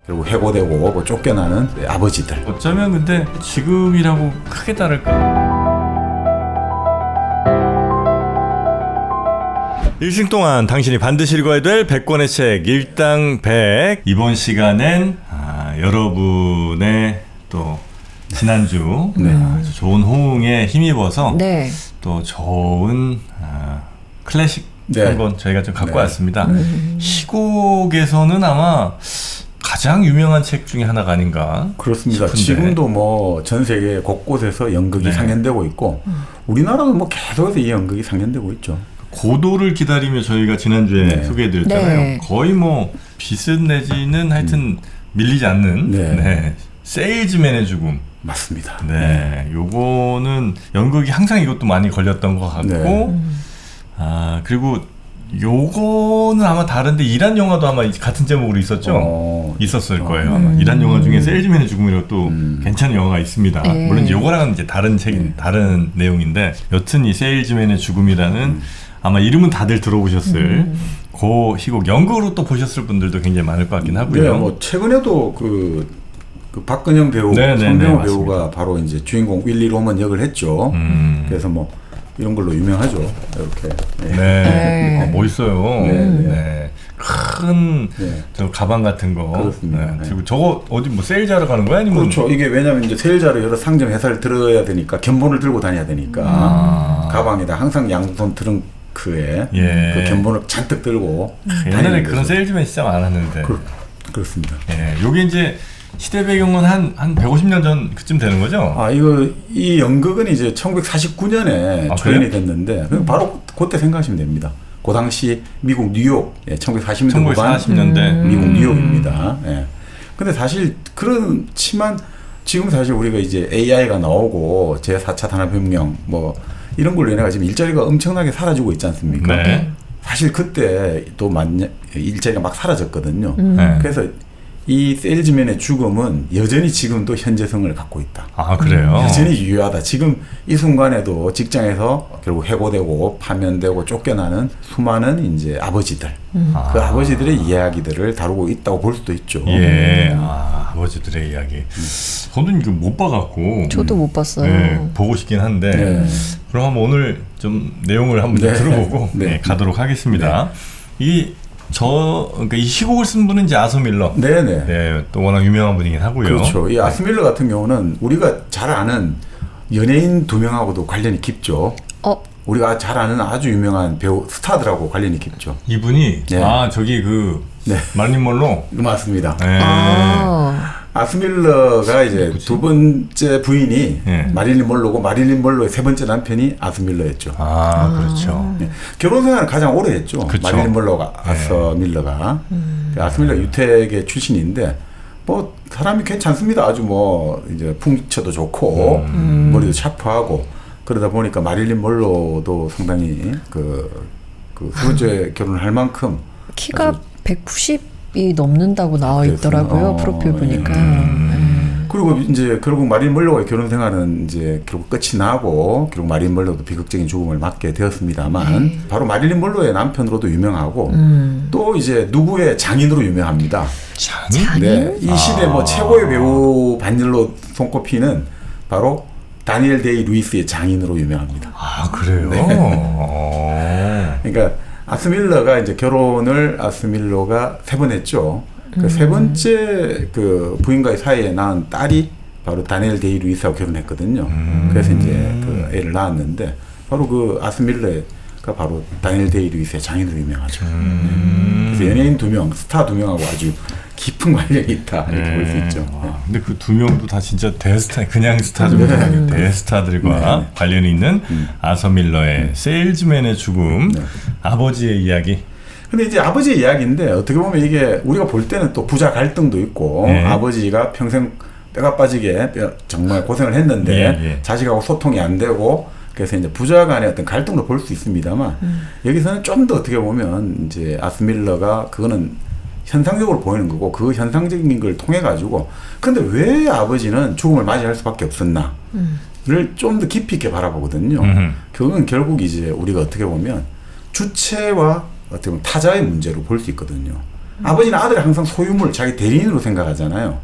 그리고 해고되고 뭐 쫓겨나는 아버지들. 어쩌면 근데 지금이라고 크게 다를까? 일생 동안 당신이 반드시 읽어야 될 100권의 책 일당 100. 이번 시간엔 여러분의 또 지난주 아주 좋은 호응에 힘입어서 네. 또 좋은 클래식 한 권 저희가 좀 갖고 왔습니다. 희곡에서는 아마 가장 유명한 책 중에 하나가 아닌가 그렇습니다. 싶은데. 지금도 뭐 전 세계 곳곳에서 연극이 상연되고 있고 우리나라도 뭐 계속해서 이 연극이 상연되고 있죠. 고도를 기다리며 저희가 지난주에 소개해드렸잖아요. 네. 거의 뭐 비슷 내지는 하여튼 밀리지 않는 세일즈맨의 죽음. 맞습니다. 네, 요거는 연극이 항상 이것도 많이 걸렸던 것 같고 그리고 요거는 아마 다른데 이란 영화도 아마 같은 제목으로 있었죠? 있었을 거예요. 아마. 이란 영화 중에 세일즈맨의 죽음이라고 또 괜찮은 영화가 있습니다. 물론 이제 요거랑은 이제 다른 책인 다른 내용인데 여튼 이 세일즈맨의 죽음이라는 아마 이름은 다들 들어보셨을 그 희곡 연극으로 또 보셨을 분들도 굉장히 많을 것 같긴 하고요. 네, 뭐 최근에도 그 박근영 배우, 손병호 배우가 바로 이제 주인공 윌리 로먼 역을 했죠. 그래서 뭐 이런 걸로 유명하죠. 이렇게. 네. 멋있어요. 큰 저 가방 같은 거. 그렇습니다. 그리고 저거 어디 뭐 세일즈하러 가는 거야? 아니면 그렇죠. 이게 왜냐하면 이제 세일자로 여러 상점 회사를 들어야 되니까 견본을 들고 다녀야 되니까 가방에다 항상 양손 트렁크에 그 견본을 잔뜩 들고 옛날에 그런 세일즈맨 진짜 많았는데. 그렇습니다. 요게 이제 시대 배경은 한 150년 전 그쯤 되는 거죠? 이 연극은 이제 1949년에 초연이 됐는데 바로 그때 생각하시면 됩니다. 그 당시 미국 뉴욕, 1940년대 후반 1940년대 미국 뉴욕입니다. 근데 사실 그렇지만 지금 사실 우리가 이제 AI가 나오고 제4차 산업혁명 뭐 이런 걸로 인해 지금 일자리가 엄청나게 사라지고 있지 않습니까? 사실 그때 또 일자리가 막 사라졌거든요. 그래서 이 세일즈맨의 죽음은 여전히 지금도 현재성을 갖고 있다. 그래요? 여전히 유효하다. 지금 이 순간에도 직장에서 결국 해고되고 파면되고 쫓겨나는 수많은 이제 아버지들, 그 아버지들의 이야기들을 다루고 있다고 볼 수도 있죠. 아버지들의 이야기. 저는 이거 못 봐갖고. 저도 못 봤어요. 보고 싶긴 한데. 그럼 한번 오늘 좀 내용을 한번 들어보고 가도록 하겠습니다. 그러니까 이 시곡을 쓴 분은 이제 아서 밀러. 또 워낙 유명한 분이긴 하고요. 그렇죠. 이 아서 밀러 같은 경우는 우리가 잘 아는 연예인 2명하고도 관련이 깊죠. 우리가 잘 아는 아주 유명한 배우 스타들하고 관련이 깊죠. 이분이 저기 마릴린 먼로. 맞습니다. 아서 밀러가 이제 두 번째 부인이 마릴린 먼로고 마릴린 먼로의 세 번째 남편이 아서 밀러였죠. 그렇죠. 결혼 생활을 가장 오래 했죠. 마릴린 먼로가 아서 밀러가. 아서 밀러 유태계 출신인데 뭐 사람이 괜찮습니다. 아주 뭐 이제 풍처도 좋고 머리도 샤프하고 그러다 보니까 마릴린 먼로도 상당히 두 번째 결혼을 할 만큼 키가 190이 넘는다고 나와 있더라고요. 프로필 보니까. 그리고 이제 결국 마릴린 먼로와의 결혼 생활은 이제 결국 끝이 나고 결국 마릴린 먼로도 비극적인 죽음을 맞게 되었습니다만 바로 마릴린 먼로의 남편으로도 유명하고 또 이제 누구의 장인으로 유명합니다. 장인? 네, 이 시대 뭐 최고의 배우 반열로 손꼽히는 바로 다니엘 데이 루이스의 장인으로 유명합니다. 그래요? 그러니까 아서 밀러가 이제 아서 밀러가 3번 했죠. 그 세 번째 그 부인과의 사이에 낳은 딸이 바로 다니엘 데이 루이스하고 결혼했거든요. 그래서 이제 그 애를 낳았는데 바로 그 아서 밀러가 바로 다니엘 데이 루이스의 장인으로 유명하죠. 그래서 연예인 2명, 스타 2명하고 아주 깊은 관련이 있다 이렇게 볼 수 있죠. 근데 그 2명도 다 진짜 대스타, 그냥 스타들과 대스타들과 관련이 있는 아서 밀러의 세일즈맨의 죽음, 아버지의 이야기. 근데 이제 아버지의 이야기인데 어떻게 보면 이게 우리가 볼 때는 또 부자 갈등도 있고 아버지가 평생 뼈가 빠지게 정말 고생을 했는데 자식하고 소통이 안 되고 그래서 이제 부자 간의 어떤 갈등도 볼 수 있습니다만 여기서는 좀 더 어떻게 보면 이제 아서 밀러가 그거는 현상적으로 보이는 거고 그 현상적인 걸 통해 가지고 근데 왜 아버지는 죽음을 맞이할 수밖에 없었나를 좀 더 깊이 있게 바라보거든요. 그건 결국 이제 우리가 어떻게 보면 주체와 어떻게 보면 타자의 문제로 볼 수 있거든요. 아버지는 아들을 항상 소유물, 자기 대리인으로 생각하잖아요.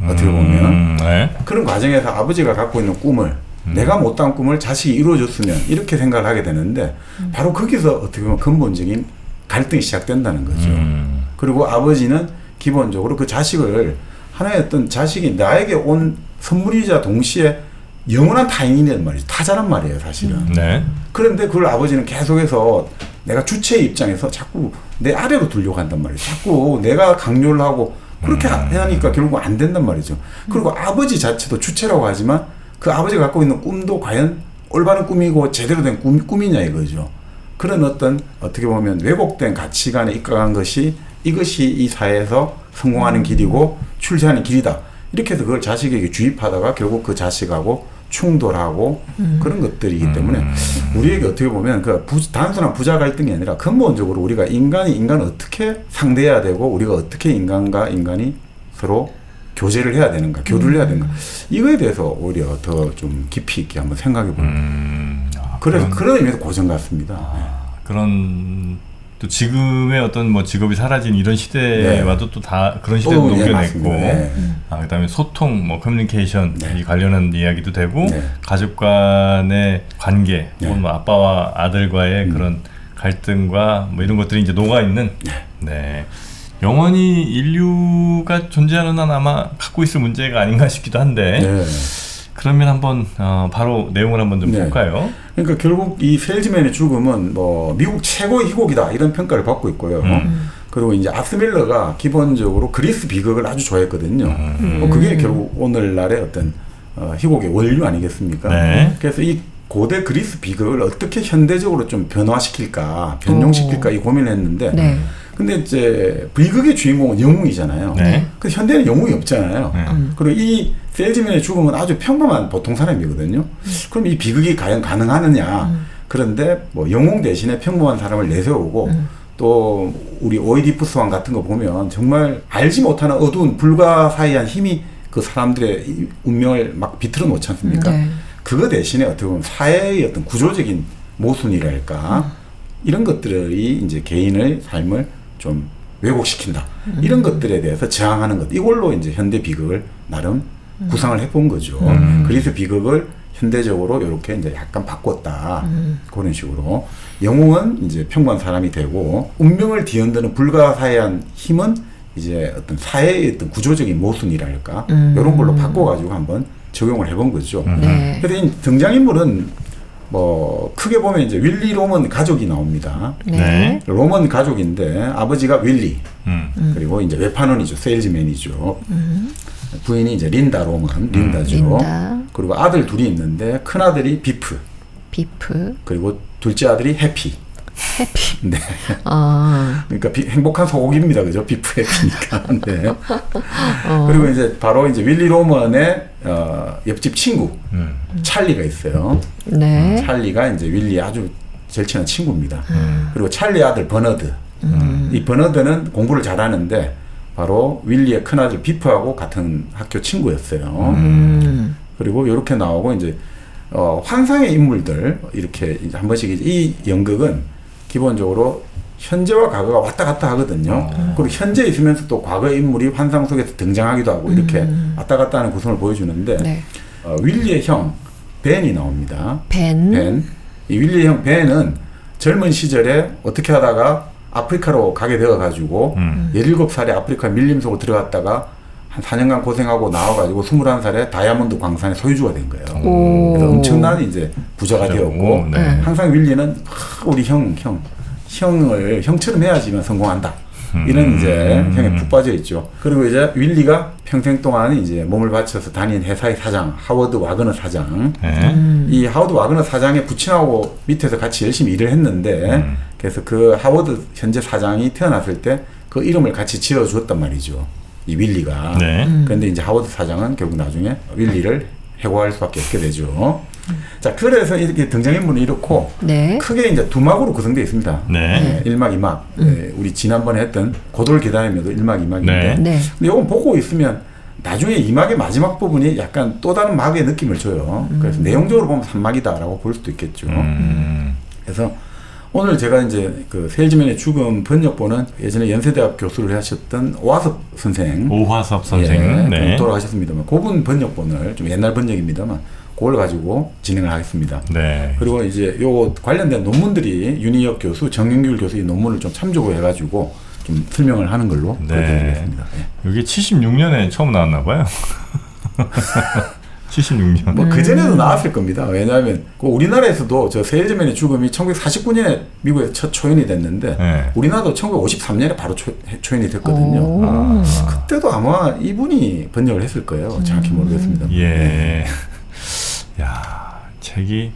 어떻게 보면. 네. 그런 과정에서 아버지가 갖고 있는 꿈을 내가 못한 꿈을 자식이 이루어줬으면 이렇게 생각을 하게 되는데 바로 거기서 어떻게 보면 근본적인 갈등이 시작된다는 거죠. 그리고 아버지는 기본적으로 그 자식을 하나의 어떤 자식이 나에게 온 선물이자 동시에 영원한 타인이란 말이죠. 타자란 말이에요, 사실은. 네. 그런데 그걸 아버지는 계속해서 내가 주체의 입장에서 자꾸 내 아래로 두려고 한단 말이죠. 자꾸 내가 강요를 하고 그렇게 하니까 결국 안 된단 말이죠. 그리고 아버지 자체도 주체라고 하지만 그 아버지가 갖고 있는 꿈도 과연 올바른 꿈이고 제대로 된 꿈이냐 이거죠. 그런 어떻게 보면 왜곡된 가치관에 입각한 것이 이것이 이 사회에서 성공하는 길이고 출세하는 길이다. 이렇게 해서 그걸 자식에게 주입하다가 결국 그 자식하고 충돌하고 그런 것들이기 때문에 우리에게 어떻게 보면 단순한 부자 갈등이 아니라 근본적으로 우리가 인간을 어떻게 상대해야 되고 우리가 어떻게 인간과 인간이 서로 교제를 해야 되는가, 교류를 해야 되는가 이거에 대해서 오히려 더 좀 깊이 있게 한번 생각해 보는 그래서 그런 의미에서 고전 같습니다. 그런 또 지금의 어떤 뭐 직업이 사라진 이런 시대와도 또 다 그런 시대도 녹여냈고 그다음에 소통, 뭐 커뮤니케이션 이 관련한 이야기도 되고 가족 간의 관계, 혹은 뭐 아빠와 아들과의 그런 갈등과 뭐 이런 것들이 이제 녹아 있는. 영원히 인류가 존재하는 한 아마 갖고 있을 문제가 아닌가 싶기도 한데. 그러면 한번 바로 내용을 한번 좀 볼까요? 그러니까 결국 이 셀즈맨의 죽음은 뭐 미국 최고의 희곡이다 이런 평가를 받고 있고요. 그리고 이제 아스밀러가 기본적으로 그리스 비극을 아주 좋아했거든요. 그게 결국 오늘날의 어떤 희곡의 원류 아니겠습니까? 그래서 이 고대 그리스 비극을 어떻게 현대적으로 좀 변화시킬까, 변용시킬까 이 고민을 했는데 근데 이제 비극의 주인공은 영웅이잖아요. 근데 현대는 영웅이 없잖아요. 그리고 이 셀즈맨의 죽음은 아주 평범한 보통 사람이거든요. 그럼 이 비극이 과연 가능하느냐? 그런데 뭐 영웅 대신에 평범한 사람을 내세우고 또 우리 오이디푸스 왕 같은 거 보면 정말 알지 못하는 어두운 불가사의한 힘이 그 사람들의 운명을 막 비틀어 놓지 않습니까? 그거 대신에 어떻게 보면 사회의 어떤 구조적인 모순이랄까 이런 것들이 이제 개인의 삶을 좀 왜곡시킨다. 이런 것들에 대해서 저항하는 것. 이걸로 이제 현대 비극을 나름 구상을 해본 거죠. 그리스 비극을 현대적으로 이렇게 이제 약간 바꿨다. 그런 식으로. 영웅은 이제 평범한 사람이 되고, 운명을 뒤흔드는 불가사의한 힘은 이제 어떤 사회의 어떤 구조적인 모순이랄까. 이런 걸로 바꿔가지고 한번 적용을 해본 거죠. 그래서 이 등장인물은 뭐 크게 보면 이제 윌리 로먼 가족이 나옵니다. 로먼 가족인데 아버지가 윌리 그리고 이제 외판원이죠. 세일즈맨이죠. 부인이 이제 린다 로먼, 린다죠. 그리고 아들 둘이 있는데 큰 아들이 비프. 그리고 둘째 아들이 해피. 네. 그러니까 행복한 소고기입니다, 그죠? 비프 해피니까. 네. 그리고 이제 바로 이제 윌리 로먼의 옆집 친구 찰리가 있어요. 찰리가 이제 윌리의 아주 절친한 친구입니다. 그리고 찰리 아들 버너드. 이 버너드는 공부를 잘하는데 바로 윌리의 큰 아들 비프하고 같은 학교 친구였어요. 그리고 이렇게 나오고 이제 환상의 인물들 이렇게 이제 한 번씩 이 연극은 기본적으로 현재와 과거가 왔다 갔다 하거든요. 그리고 현재 있으면서 또 과거의 인물이 환상 속에서 등장하기도 하고 이렇게 왔다 갔다 하는 구성을 보여주는데 윌리의 형 벤이 나옵니다. 벤. 이 윌리의 형 벤은 젊은 시절에 어떻게 하다가 아프리카로 가게 되어가지고 17살에 아프리카 밀림 속으로 들어갔다가 한 4년간 고생하고 나와가지고 21살에 다이아몬드 광산의 소유주가 된 거예요. 그래서 엄청난 이제 부자가 되었고 항상 윌리는 우리 형처럼 해야지만 성공한다. 이런 이제 형에 푹 빠져 있죠. 그리고 이제 윌리가 평생 동안 이제 몸을 바쳐서 다닌 회사의 사장 하워드 와그너 사장. 이 하워드 와그너 사장의 부친하고 밑에서 같이 열심히 일을 했는데 그래서 그 하워드 현재 사장이 태어났을 때 그 이름을 같이 지어주었단 말이죠. 이 윌리가. 그런데 이제 하워드 사장은 결국 나중에 윌리를 해고할 수밖에 없게 되죠. 자, 그래서 이렇게 등장인물은 이렇고 크게 이제 두 막으로 구성되어 있습니다. 1막, 2막. 우리 지난번에 했던 고돌 계단임에도 1막, 2막인데 근데 이건 보고 있으면 나중에 2막의 마지막 부분이 약간 또 다른 막의 느낌을 줘요. 그래서 내용적으로 보면 3막이다라고 볼 수도 있겠죠. 그래서 오늘 제가 이제 그 세일즈맨의 죽음 번역본은 예전에 연세대학 교수를 하셨던 오화섭 선생. 오화섭 선생. 예, 네. 돌아가셨습니다만 그분 번역본을 좀 옛날 번역입니다만 그걸 가지고 진행을 하겠습니다. 네. 그리고 이제 요 관련된 논문들이 윤희혁 교수, 정영규 교수 이 논문을 좀 참조해 가지고 좀 설명을 하는 걸로 그렇게 되겠습니다. 예. 이게 76년에 처음 나왔나 봐요. 76년. 뭐 그전에도 나왔을 겁니다. 왜냐하면 그 우리나라에서도 저 세일즈맨의 죽음이 1949년에 미국에 첫 초연이 됐는데 네. 우리나라도 1953년에 바로 초연이 됐거든요. 그때도 아마 이분이 번역을 했을 거예요. 정확히 모르겠습니다. 예. 야, 책이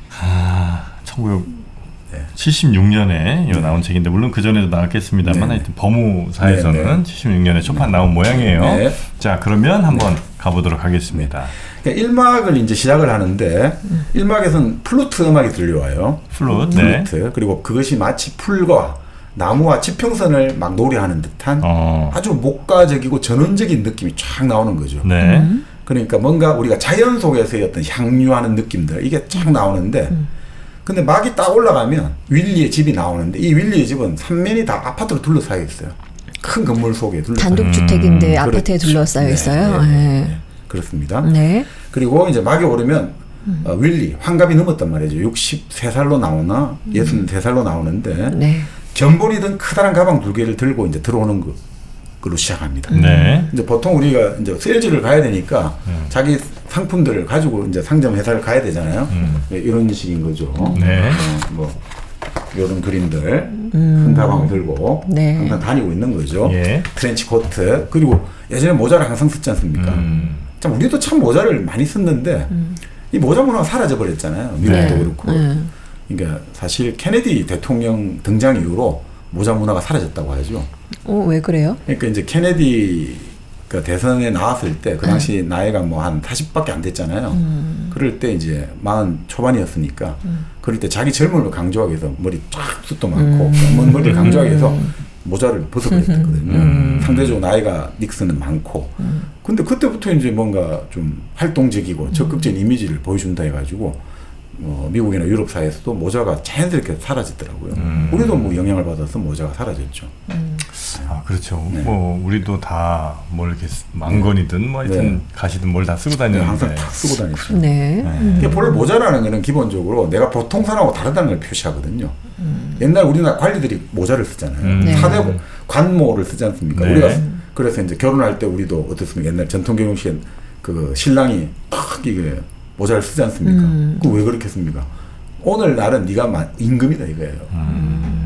1976년에 나온 책인데 물론 그 전에도 나왔겠습니다만 하여튼 법무사에서는 네네. 76년에 초판 나온 모양이에요. 네. 자, 그러면 한번 가보도록 하겠습니다. 그러니까 1막을 이제 시작을 하는데 1막에서는 플루트 음악이 들려와요. 플루트. 그리고 그것이 마치 풀과 나무와 지평선을 막 노래하는 듯한 아주 목가적이고 전원적인 느낌이 쫙 나오는 거죠. 네. 그러니까 뭔가 우리가 자연 속에서의 어떤 향유하는 느낌들 이게 쫙 나오는데 근데 막이 딱 올라가면 윌리의 집이 나오는데 이 윌리의 집은 3면이 다 아파트로 둘러싸여 있어요. 큰 건물 속에 둘러싸여 단독주택인데 아파트에 그렇죠. 둘러싸여 있어요. 네. 그렇습니다. 네. 그리고 이제 막이 오르면 윌리 환갑이 넘었단 말이죠. 63살로 나오나 63살로 나오는데 네. 견본이든 커다란 가방 2개를 들고 이제 들어오는 걸로 시작합니다. 네. 이제 보통 우리가 이제 세일즈를 가야 되니까 자기 상품들을 가지고 이제 상점 회사를 가야 되잖아요. 네, 이런 식인 거죠. 네. 뭐 이런 그림들 큰 가방을 들고 네. 항상 다니고 있는 거죠. 예. 트렌치 코트 그리고 예전에 모자를 항상 썼지 않습니까? 참 우리도 참 모자를 많이 썼는데 이 모자 문화가 사라져 버렸잖아요. 미국도 네. 그렇고. 그러니까 사실 케네디 대통령 등장 이후로 모자 문화가 사라졌다고 하죠. 왜 그래요? 그러니까 이제 케네디가 대선에 나왔을 때 그 당시 나이가 뭐 한 40밖에 안 됐잖아요. 그럴 때 이제 40 초반이었으니까 그럴 때 자기 젊음을 강조하기 위해서 머리 쫙 숱도 많고 검은 머리를 강조하기 위해서 모자를 벗어버렸거든요. 상대적으로 나이가 닉슨은 많고. 근데 그때부터 이제 뭔가 좀 활동적이고 적극적인 이미지를 보여준다 해가지고 미국이나 유럽 사회에서도 모자가 자연스럽게 사라졌더라고요. 우리도 뭐 영향을 받아서 모자가 사라졌죠. 아, 그렇죠. 네. 뭐 우리도 다 뭘 이렇게 망건이든 뭐 하여튼 가시든 뭘 다 쓰고 다니는데 항상 다 쓰고 다녔어요. 네. 본래 모자라는 거는 기본적으로 내가 보통 사람하고 다르다는 걸 표시하거든요. 옛날 우리나라 관리들이 모자를 쓰잖아요. 네. 사대 관모를 쓰지 않습니까? 네. 우리가 그래서 이제 결혼할 때 우리도 어떻습니까? 옛날 전통 결혼식에 그 신랑이 딱 이게 모자를 쓰지 않습니까? 그 왜 그렇게 했습니까? 오늘날은 네가 임금이다 이거예요.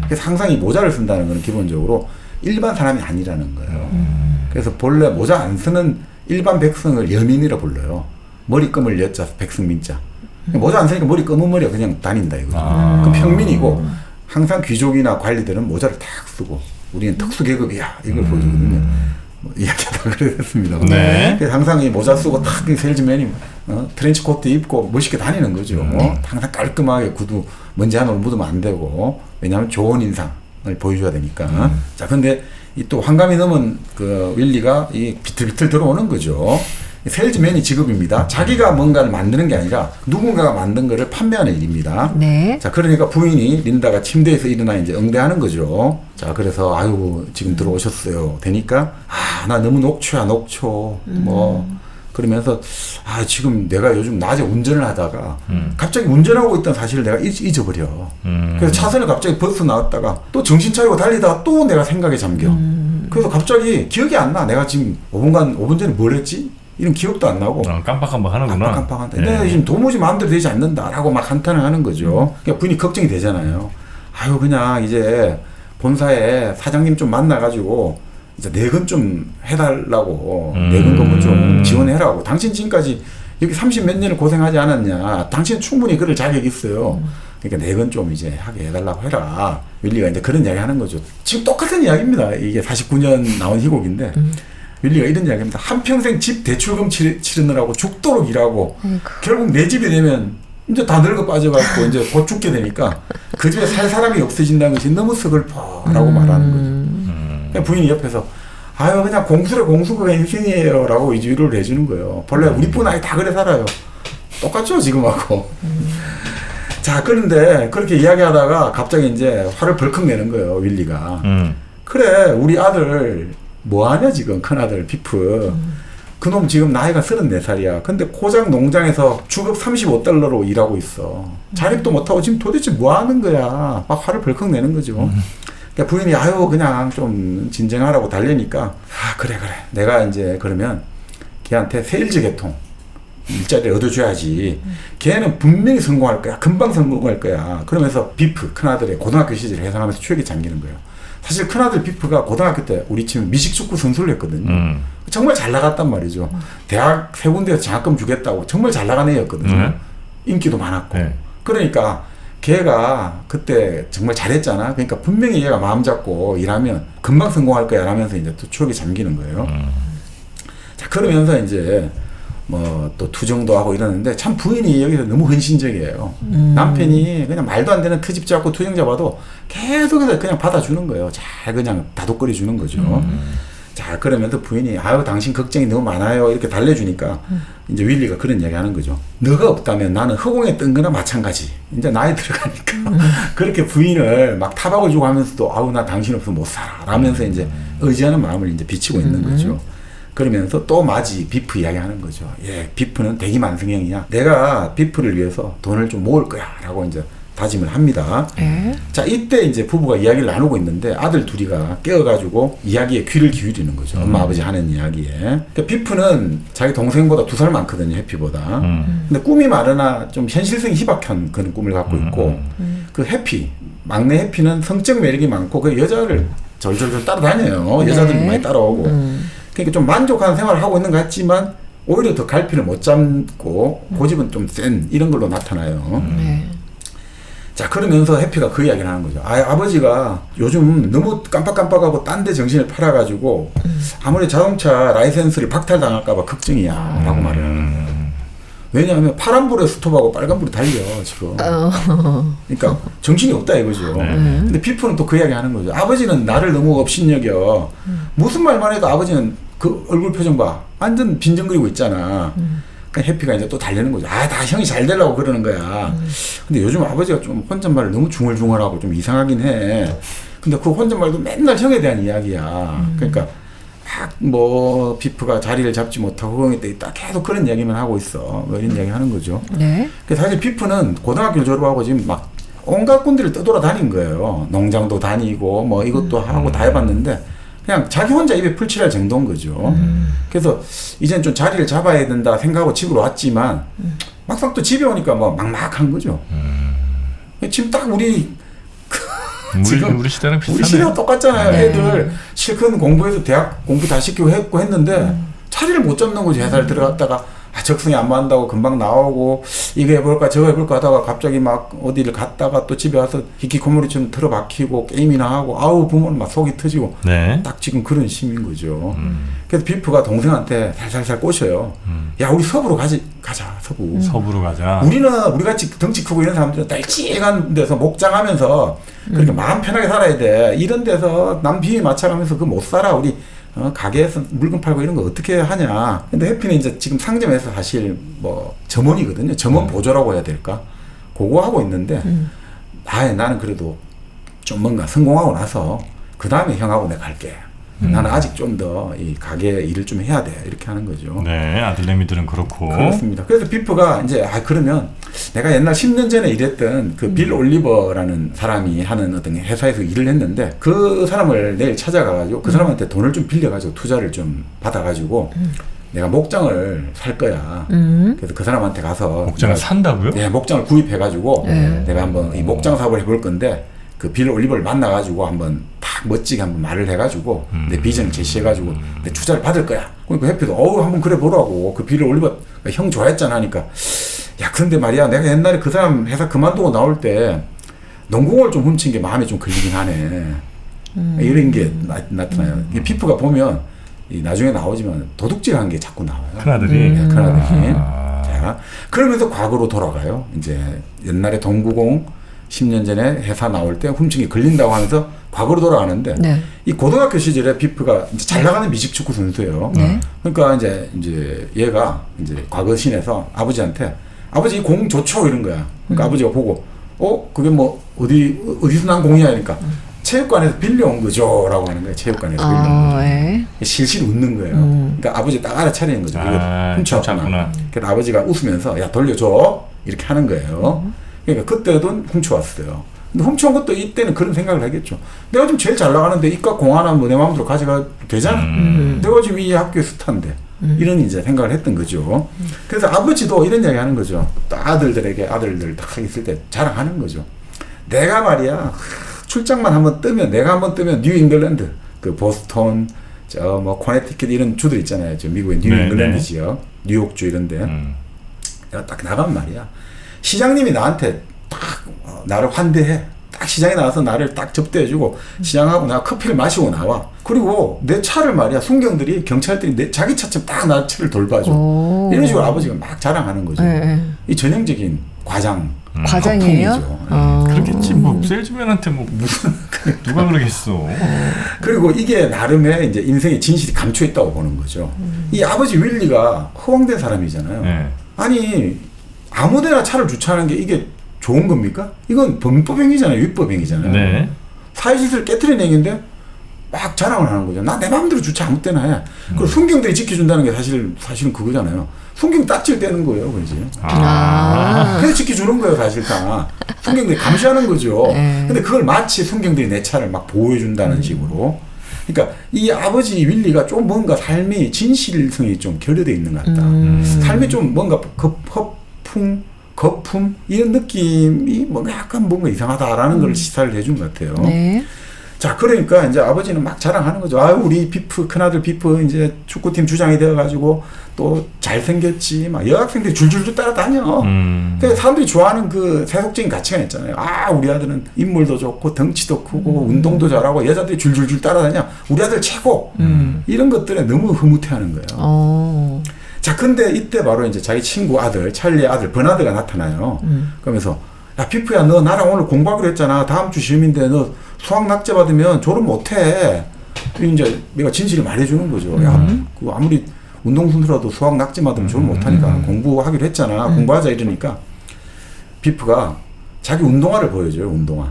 그래서 항상 이 모자를 쓴다는 건 기본적으로 일반 사람이 아니라는 거예요. 그래서 본래 모자 안 쓰는 일반 백성을 여민이라 불러요. 머리금을 여자 백성민자. 모자 안 쓰니까 머리 검은 머리가 그냥 다닌다 이거죠. 그 평민이고 항상 귀족이나 관리들은 모자를 딱 쓰고 우리는 특수계급이야 이걸 보여주거든요. 뭐 이야기하다 그랬습니다. 네. 그래서 항상 이 모자 쓰고 탁 세일즈맨이 트렌치 코트 입고 멋있게 다니는 거죠. 항상 깔끔하게 구두 먼지 하나 묻으면 안 되고 왜냐하면 좋은 인상을 보여줘야 되니까. 자, 근데 이 또 환감이 넘은 그 윌리가 이 비틀비틀 들어오는 거죠. 세일즈맨이 직업입니다. 자기가 뭔가를 만드는 게 아니라 누군가가 만든 거를 판매하는 일입니다. 네. 자, 그러니까 부인이 린다가 침대에서 일어나 이제 응대하는 거죠. 자, 그래서 아유 지금 들어오셨어요. 되니까 나 너무 녹초야 녹초. 뭐 그러면서 지금 내가 요즘 낮에 운전을 하다가 갑자기 운전하고 있던 사실을 내가 잊어버려. 그래서 차선을 갑자기 벗어 나왔다가 또 정신 차리고 달리다가 또 내가 생각에 잠겨. 그래서 갑자기 기억이 안 나. 내가 지금 5분 전에 뭘 했지? 이런 기억도 안 나고 깜빡깜빡 하는구나. 깜빡깜빡한다. 내가 지금 도무지 마음대로 되지 않는다라고 막 한탄을 하는 거죠. 그러니까 부인이 걱정이 되잖아요. 그냥 이제 본사에 사장님 좀 만나가지고 이제 내근 좀 해달라고 내근금을 좀 지원해라고. 당신 지금까지 여기 30몇 년을 고생하지 않았냐. 당신은 충분히 그럴 자격이 있어요. 그러니까 내근 좀 이제 하게 해달라고 해라. 윌리가 이제 그런 이야기 하는 거죠. 지금 똑같은 이야기입니다. 이게 49년 나온 희곡인데 윌리가 이런 이야기입니다. 한평생 집 대출금 치르느라고 죽도록 일하고 결국 내 집이 되면 이제 다 늙어 빠져갖고 이제 곧 죽게 되니까 그 집에 살 사람이 없어진다는 것이 너무 서글퍼라고 말하는 거죠. 부인이 옆에서 그냥 공수가 인생이에요 라고 이제 위로를 해주는 거예요. 본래 우리뿐 아니 다 그래 살아요. 똑같죠 지금하고. 자, 그런데 그렇게 이야기하다가 갑자기 이제 화를 벌컥 내는 거예요, 윌리가. 그래, 우리 아들 뭐하냐 지금, 큰아들 비프. 그놈 지금 나이가 34살이야. 근데 고작 농장에서 주급 $35로 일하고 있어. 자립도 못하고 지금 도대체 뭐하는 거야. 막 화를 벌컥 내는 거죠. 그러니까 부인이 아유 그냥 좀 진정하라고 달래니까 아 그래 내가 이제 그러면 걔한테 세일즈 계통 일자리를 얻어줘야지. 걔는 분명히 성공할 거야. 금방 성공할 거야. 그러면서 비프 큰아들의 고등학교 시절을 회상하면서 추억이 잠기는 거예요. 사실 큰아들 비프가 고등학교 때 우리 팀 미식축구 선수를 했거든요. 정말 잘 나갔단 말이죠. 대학 세 군데에서 장학금 주겠다고 정말 잘 나간 애였거든요. 인기도 많았고. 네. 그러니까 걔가 그때 정말 잘했잖아. 그러니까 분명히 얘가 마음 잡고 일하면 금방 성공할 거야 라면서 이제 또 추억이 잠기는 거예요. 자, 그러면서 이제 뭐 또 투정도 하고 이러는데 참 부인이 여기서 너무 헌신적이에요. 남편이 그냥 말도 안 되는 트집 잡고 투정 잡아도 계속해서 그냥 받아주는 거예요. 잘 그냥 다독거려 주는 거죠. 자, 그러면서 부인이 아유 당신 걱정이 너무 많아요 이렇게 달래주니까 이제 윌리가 그런 이야기 하는 거죠. 너가 없다면 나는 허공에 뜬 거나 마찬가지. 이제 나이 들어가니까 그렇게 부인을 막 타박을 주고 하면서도 아우 나 당신 없으면 못 살아 라면서 이제 의지하는 마음을 이제 비치고 있는 거죠. 그러면서 또 마지 비프 이야기하는 거죠. 예, 비프는 대기만성형이야. 내가 비프를 위해서 돈을 좀 모을 거야 라고 이제 다짐을 합니다. 자, 이때 이제 부부가 이야기를 나누고 있는데 아들 둘이가 깨어가지고 이야기에 귀를 기울이는 거죠. 엄마 아버지 하는 이야기에. 그러니까 비프는 자기 동생보다 2살 많거든요, 해피보다. 근데 꿈이 많으나 좀 현실성이 희박한 그런 꿈을 갖고 있고 그 해피, 막내 해피는 성적 매력이 많고 그 여자를 절절절 따라다녀요. 여자들이 많이 따라오고. 그러니까 좀 만족하는 생활을 하고 있는 것 같지만 오히려 더 갈피를 못 잡고 고집은 좀 센 이런 걸로 나타나요. 자, 그러면서 해피가 그 이야기를 하는 거죠. 아버지가 요즘 너무 깜빡깜빡하고 딴 데 정신을 팔아가지고 아무리 자동차 라이센스를 박탈당할까봐 걱정이야 라고 말을 하는 거예요. 왜냐하면 파란불에 스톱하고 빨간불에 달려 지금. 그러니까 정신이 없다 이거죠. 근데 비프는 또 그 이야기 하는 거죠. 아버지는 나를 너무 업신여겨. 무슨 말만 해도 아버지는 그 얼굴 표정 봐. 완전 빈정거리고 있잖아. 그러니까 해피가 이제 또 달래는 거죠. 아, 다 형이 잘 되려고 그러는 거야. 근데 요즘 아버지가 좀 혼잣말을 너무 중얼중얼하고 좀 이상하긴 해. 근데 그 혼잣말도 맨날 형에 대한 이야기야. 그러니까 막 뭐 비프가 자리를 잡지 못하고 허공에 떠 있다 계속 그런 이야기만 하고 있어. 뭐 이런 이야기 하는 거죠. 네. 그래서 사실 비프는 고등학교 졸업하고 지금 막 온갖 군데를 떠돌아다닌 거예요. 농장도 다니고 뭐 이것도 하고 다 해봤는데 그냥 자기 혼자 입에 풀칠할 정도인 거죠. 그래서 이젠 좀 자리를 잡아야 된다 생각하고 집으로 왔지만 막상 또 집에 오니까 뭐 막막한 거죠. 지금 딱 지금 우리 시대랑 비슷하네. 우리 시대랑 똑같잖아요. 네. 애들 실컷 공부해서 대학 공부 다 시키고 했고 했는데 자리를 못 잡는 거지. 회사를 들어갔다가 적성이 안 맞는다고 금방 나오고 이거 해볼까 저거 해볼까 하다가 갑자기 막 어디를 갔다가 또 집에 와서 히키코모리처럼 틀어박히고 게임이나 하고 아우 부모는 막 속이 터지고 딱 지금 그런 심인 거죠. 그래서 비프가 동생한테 살살살 꼬셔요. 야 우리 서부로 가자 서부. 서부로 가자. 우리 같이 덩치 크고 이런 사람들은 널찍한 데서 목장하면서 그렇게 마음 편하게 살아야 돼. 이런 데서 남 비위 맞춰가면서 그 못 살아. 우리 가게에서 물건 팔고 이런 거 어떻게 하냐. 근데 해피는 이제 지금 상점에서 사실 뭐 점원이거든요. 점원 보조라고 해야 될까? 그거 하고 있는데 나는 그래도 좀 뭔가 성공하고 나서 그 다음에 형하고 내가 갈게. 나는 아직 좀 더 이 가게 일을 좀 해야 돼. 이렇게 하는 거죠. 네, 아들내미들은 그렇고. 그렇습니다. 그래서 비프가 이제 그러면 내가 옛날 10년 전에 일했던 그 빌 올리버라는 사람이 하는 어떤 회사에서 일을 했는데 그 사람을 내일 찾아가가지고 그 사람한테 돈을 좀 빌려가지고 투자를 좀 받아가지고 내가 목장을 살 거야. 그래서 그 사람한테 가서 목장을 산다고요? 네, 목장을 구입해가지고 내가 한번 이 목장 사업을 해볼 건데 그 빌 올리버를 만나가지고 한번 딱 멋지게 한번 말을 해가지고 내 비전을 제시해가지고 내 투자를 받을 거야. 그러니까 해피도 한번 그래 보라고. 그 빌 올리버 형 좋아했잖아 하니까 야 근데 말이야 내가 옛날에 그 사람 회사 그만두고 나올 때 농구공을 좀 훔친 게 마음에 좀 걸리긴 하네. 이런 게 나타나요. 피프가 보면 나중에 나오지만 도둑질한 게 자꾸 나와요. 큰아들이. 네, 큰아들이. 자, 그러면서 과거로 돌아가요. 이제 옛날에 동구공 10년 전에 회사 나올 때 훔친 게 걸린다고 하면서 과거로 돌아가는데 이 고등학교 시절에 비프가 이제 잘 나가는 미식축구 선수예요. 그러니까 이제 얘가 이제 과거 신에서 아버지한테 아버지 공 좋죠 이런 거야. 그러니까 아버지가 보고 그게 뭐 어디서 난 공이야 하니까 체육관에서 빌려온 거죠 라고 하는 거예요. 체육관에서 빌려온 거예요. 실실 웃는 거예요. 그러니까 아버지 딱 알아차리는 거죠. 이거 훔쳐왔구나. 그래서 아버지가 웃으면서 야 돌려줘 이렇게 하는 거예요. 그러니까 그때도 훔쳐왔어요. 근데 훔쳐온 것도 이때는 그런 생각을 하겠죠. 내가 지금 제일 잘 나가는데 이과 공 하나 뭐 내 마음대로 가져가도 되잖아. 내가 지금 이 학교의 스타인데. 이런 이제 생각을 했던 거죠. 그래서 아버지도 이런 이야기 하는 거죠. 또 아들들 딱 있을 때 자랑하는 거죠. 내가 말이야 출장만 한번 뜨면 내가 한번 뜨면 뉴 잉글랜드 그 보스턴 저 뭐 코네티켓 이런 주들 있잖아요. 저 미국의 뉴 잉글랜드 지역 뉴욕주 이런데 내가 딱 나가면 말이야 시장님이 나한테 딱 나를 환대해. 딱 시장에 나와서 나를 딱 접대해주고 시장하고 내가 커피를 마시고 나와. 그리고 내 차를 말이야 순경들이 경찰들이 자기 차처럼 딱 나 차를 돌봐줘. 이런 식으로 아버지가 막 자랑하는 거죠. 이 전형적인 과장이에요? 그렇겠지. 뭐 세일즈맨한테 뭐 무슨 누가 그러겠어. 그리고 이게 나름의 이제 인생의 진실이 감춰 있다고 보는 거죠. 이 아버지 윌리가 허황된 사람이잖아요. 아니 아무데나 차를 주차하는 게 이게 좋은 겁니까? 이건 범법행위잖아요. 위법행위잖아요. 네. 사회질서를 깨트린 행위인데 막 자랑을 하는 거죠. 나 내 마음대로 주차 아무 때나 해. 그리고 순경들이 지켜준다는 게 사실은 그거잖아요. 순경 딱질 떼는 거예요. 그지? 그래서 지켜주는 거예요. 사실 다. 순경들이 감시하는 거죠. 근데 그걸 마치 순경들이 내 차를 막 보호해준다는 식으로. 그러니까 이 아버지 윌리가 좀 뭔가 삶이 진실성이 좀 결여되어 있는 것 같다. 삶이 좀 뭔가 거품 이런 느낌이 뭔가 약간 뭔가 이상하다라는 걸 시사를 해준 것 같아요. 네. 자 그러니까 이제 아버지는 막 자랑하는 거죠. 아유 우리 비프 큰아들 비프 이제 축구팀 주장이 되어가지고 또 잘생겼지 막 여학생들이 줄줄줄 따라다녀. 그러니까 사람들이 좋아하는 그 세속적인 가치관 있잖아요. 아 우리 아들은 인물도 좋고 덩치도 크고 운동도 잘하고 여자들이 줄줄줄 따라다녀. 우리 아들 최고. 이런 것들에 너무 흐뭇해하는 거예요. 자, 근데 이때 바로 이제 자기 친구 아들, 찰리의 아들, 버나드가 나타나요. 그러면서, 야, 피프야, 너 나랑 오늘 공부하기로 했잖아. 다음 주 시험인데 너 수학 낙제 받으면 졸업 못해. 이제 내가 진실을 말해주는 거죠. 야, 그 아무리 운동선수라도 수학 낙제 받으면 졸업 못하니까 공부하기로 했잖아. 공부하자 이러니까 피프가 자기 운동화를 보여줘요, 운동화.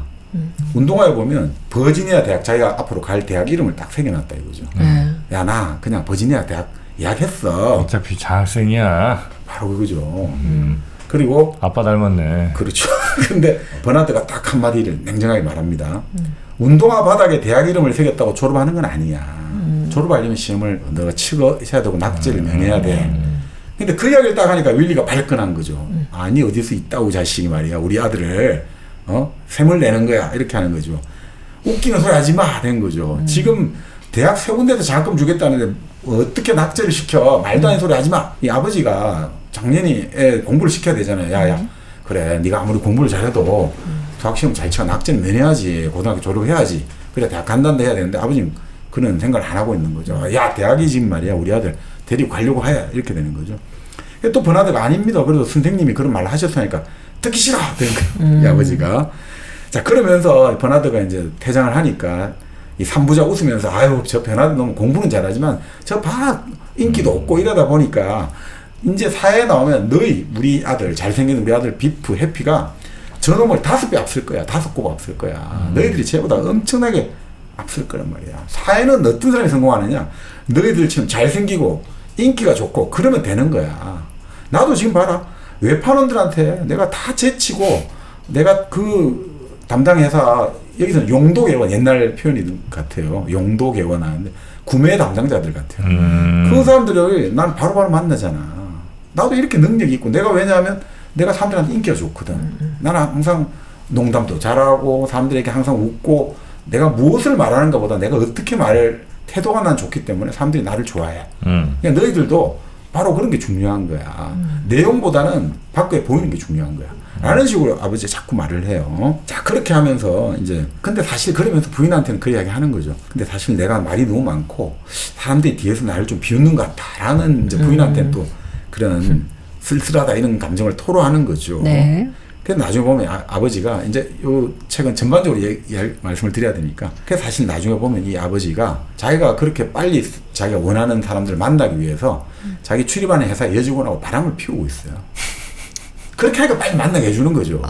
운동화에 보면 버지니아 대학, 자기가 앞으로 갈 대학 이름을 딱 새겨놨다 이거죠. 야, 나 그냥 버지니아 대학 예약했어. 어차피 장학생이야. 바로 그거죠. 그리고 아빠 닮았네. 그렇죠. 근데 버나드가 딱 한마디를 냉정하게 말합니다. 운동화 바닥에 대학 이름을 새겼다고 졸업하는 건 아니야. 졸업하려면 시험을 너가 치고 해야 되고 낙제를 면해야 돼. 근데 그 이야기를 딱 하니까 윌리가 발끈한 거죠. 아니 어디서 있다고 자식이 말이야. 우리 아들을 셈을 내는 거야. 이렇게 하는 거죠. 웃기는 소리 하지 마. 된 거죠. 지금 대학 세 군데에서 장학금 주겠다는데 어떻게 낙제를 시켜. 말도 안 되는 소리 하지 마. 이 아버지가 작년에 애 공부를 시켜야 되잖아요. 야야 그래 네가 아무리 공부를 잘해도 수학시험 잘 치고 낙제는 면해야지. 고등학교 졸업해야지. 그래 대학 간단다 해야 되는데 아버지는 그런 생각을 안 하고 있는 거죠. 야 대학이 지금 말이야 우리 아들 데리고 가려고 해. 이렇게 되는 거죠. 또 버나드가 아닙니다. 그래도 선생님이 그런 말을 하셨으니까 듣기 싫어. 이 아버지가. 자 그러면서 버나드가 이제 퇴장을 하니까 이 삼부자 웃으면서 아유 저 버나드 너무 공부는 잘하지만 저 봐 인기도 없고 이러다 보니까 이제 사회에 나오면 너희 우리 아들 잘생긴 우리 아들 비프 해피가 저놈을 5배 앞설 거야. 5곱 앞설 거야. 너희들이 쟤보다 엄청나게 앞설 거란 말이야. 사회는 어떤 사람이 성공하느냐. 너희들처럼 잘생기고 인기가 좋고 그러면 되는 거야. 나도 지금 봐라. 외판원들한테 내가 다 제치고 내가 그 담당 회사 여기서는 용도개원 옛날 표현이 같아요. 용도개원 하는데 구매 담당자들 같아요. 그 사람들을 난 바로바로 만나잖아. 나도 이렇게 능력이 있고 내가 왜냐하면 내가 사람들한테 인기가 좋거든. 나는 항상 농담도 잘하고 사람들에게 항상 웃고 내가 무엇을 말하는가 보다 내가 어떻게 말을 태도가 난 좋기 때문에 사람들이 나를 좋아해. 그러니까 너희들도 바로 그런 게 중요한 거야. 내용보다는 밖에 보이는 게 중요한 거야. 라는 식으로 아버지가 자꾸 말을 해요. 자, 그렇게 하면서 이제, 근데 사실 그러면서 부인한테는 그 이야기 하는 거죠. 근데 사실 내가 말이 너무 많고, 사람들이 뒤에서 나를 좀 비웃는 것 같다. 라는 이제 부인한테는 또 그런 쓸쓸하다 이런 감정을 토로하는 거죠. 네. 그래서 나중에 보면 아버지가 이제 요 책은 전반적으로 말씀을 드려야 되니까. 그래서 사실 나중에 보면 이 아버지가 자기가 그렇게 빨리 자기가 원하는 사람들을 만나기 위해서 자기 출입하는 회사 여직원하고 바람을 피우고 있어요. 그렇게 하니까 빨리 만나게 해주는 거죠.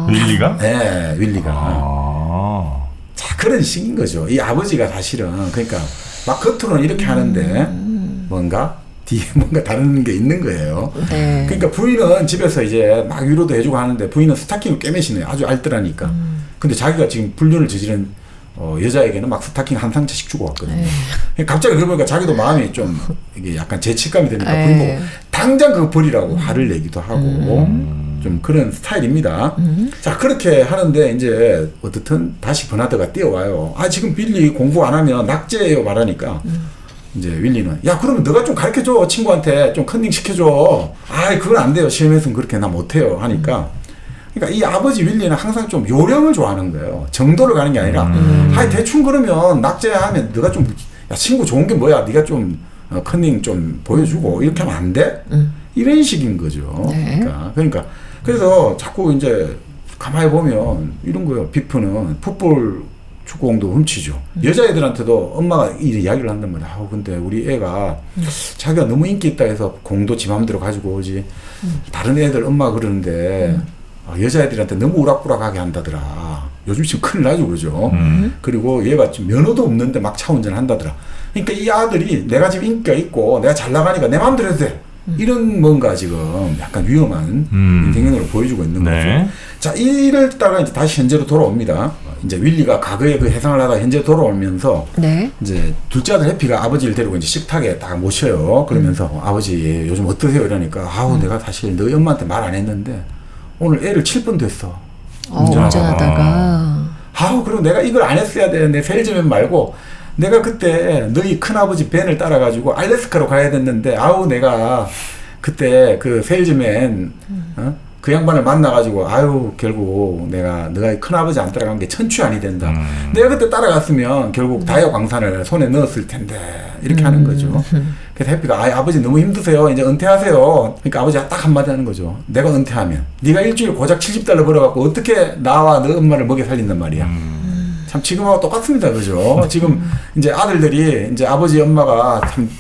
윌리가? 네, 윌리가. 아. 자, 그런 식인 거죠. 이 아버지가 사실은 그러니까 막 겉으로는 이렇게 하는데 뭔가 뒤에 뭔가 다른 게 있는 거예요. 네. 그러니까 부인은 집에서 이제 막 위로도 해주고 하는데 부인은 스타킹을 꿰매시네요. 아주 알뜰하니까. 근데 자기가 지금 불륜을 저지른 여자에게는 막 스타킹 한 상처씩 주고 왔거든요. 갑자기 그러니까 자기도 마음이 좀 이게 약간 죄책감이 되니까 부인 보고 당장 그거 버리라고 화를 내기도 하고 좀 그런 스타일입니다. 자, 그렇게 하는데 이제 어떻든 다시 버나드가 뛰어와요. 아, 지금 빌리 공부 안 하면 낙제예요 말하니까 이제 윌리는 야, 그러면 너가 좀 가르쳐줘. 친구한테 좀 컨닝 시켜줘. 아, 그건 안 돼요. 시험에서는 그렇게 나 못해요 하니까 그러니까 이 아버지 윌리는 항상 좀 요령을 좋아하는 거예요. 정도를 가는 게 아니라 아, 대충 그러면 낙제하면 너가 좀 야, 친구 좋은 게 뭐야. 네가 좀 컨닝 좀 보여주고 이렇게 하면 안 돼? 이런 식인 거죠. 네. 그러니까 그래서 자꾸 이제 가만히 보면 이런 거예요. 비프는 풋볼 축구공도 훔치죠. 여자애들한테도 엄마가 이 이야기를 한단 말이야. 아, 근데 우리 애가 자기가 너무 인기 있다 해서 공도 지 맘대로 가지고 오지. 다른 애들 엄마가 그러는데 여자애들한테 너무 우락부락하게 한다더라. 요즘 지금 큰일 나죠, 그죠? 그리고 얘가 지금 면허도 없는데 막 차 운전을 한다더라. 그러니까 이 아들이 내가 지금 인기가 있고 내가 잘 나가니까 내 마음대로 해도 돼. 이런 뭔가 지금 약간 위험한 인생으로 보여주고 있는 거죠. 네. 자, 이랬다가 이제 다시 현재로 돌아옵니다. 이제 윌리가 과거에 그 해상을 하다가 현재 돌아오면서 네. 이제 둘째 아들 해피가 아버지를 데리고 이제 식탁에 딱 모셔요. 그러면서 아버지 요즘 어떠세요? 이러니까 아우 내가 사실 너희 엄마한테 말 안 했는데 오늘 애를 칠 뻔도 했어. 운전하다가. 아우 그럼 내가 이걸 안 했어야 되는데 셀즈맨 말고 내가 그때 너희 큰아버지 벤을 따라가지고 알래스카로 가야 됐는데 아우 내가 그때 그 셀즈맨 그 양반을 만나가지고 아유 결국 내가 너가 큰아버지 안 따라간 게 천추안이 된다. 내가 그때 따라갔으면 결국 다이아 광산을 손에 넣었을 텐데 이렇게 하는 거죠. 그래서 해피가 아버지 너무 힘드세요. 이제 은퇴하세요. 그러니까 아버지가 딱 한마디 하는 거죠. 내가 은퇴하면 네가 일주일 고작 $70 벌어갖고 어떻게 나와 너 엄마를 먹여 살린단 말이야. 참 지금하고 똑같습니다, 그죠? 지금 이제 아들들이 이제 아버지 엄마가 참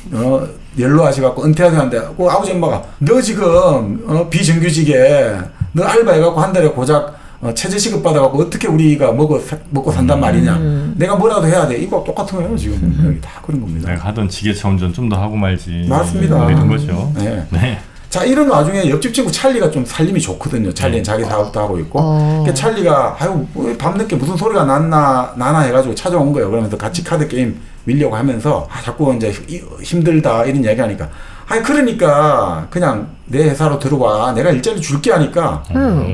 연로하셔갖고 은퇴하셨는데 그 아버지 엄마가 너 지금 비정규직에 너 알바해갖고 한 달에 고작 최저시급 받아갖고 어떻게 우리가 먹고 산단 말이냐? 내가 뭐라도 해야 돼. 이거 똑같은 거예요, 지금 여기 다 그런 겁니다. 내가 하던 지게차 운전 좀 더 하고 말지. 맞습니다. 이런 거죠. 네. 네. 자, 이런 와중에 옆집 친구 찰리가 좀 살림이 좋거든요. 찰리는 자기 사업도 하고 있고. 그러니까 찰리가 아유 밤늦게 무슨 소리가 나나 해가지고 찾아온 거예요. 그러면서 같이 카드 게임 밀려고 하면서 자꾸 이제 힘들다 이런 이야기 하니까 그러니까 그냥 내 회사로 들어와 내가 일자리 줄게 하니까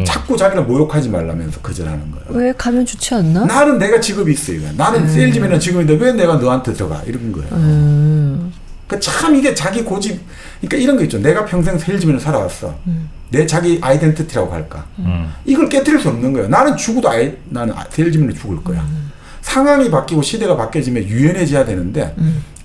자꾸 자기를 모욕하지 말라면서 거절하는 거예요. 왜 가면 좋지 않나? 나는 내가 직업이 있어요. 나는 세일즈맨은 직업인데 왜 내가 너한테 들어가 이런 거예요. 참 이게 자기 고집, 그러니까 이런 거 있죠. 내가 평생 세일즈맨을 살아왔어. 내 자기 아이덴티티라고 할까. 이걸 깨트릴 수 없는 거예요. 나는 죽어도 나는 세일즈맨으로 죽을 거야. 상황이 바뀌고 시대가 바뀌어지면 유연해져야 되는데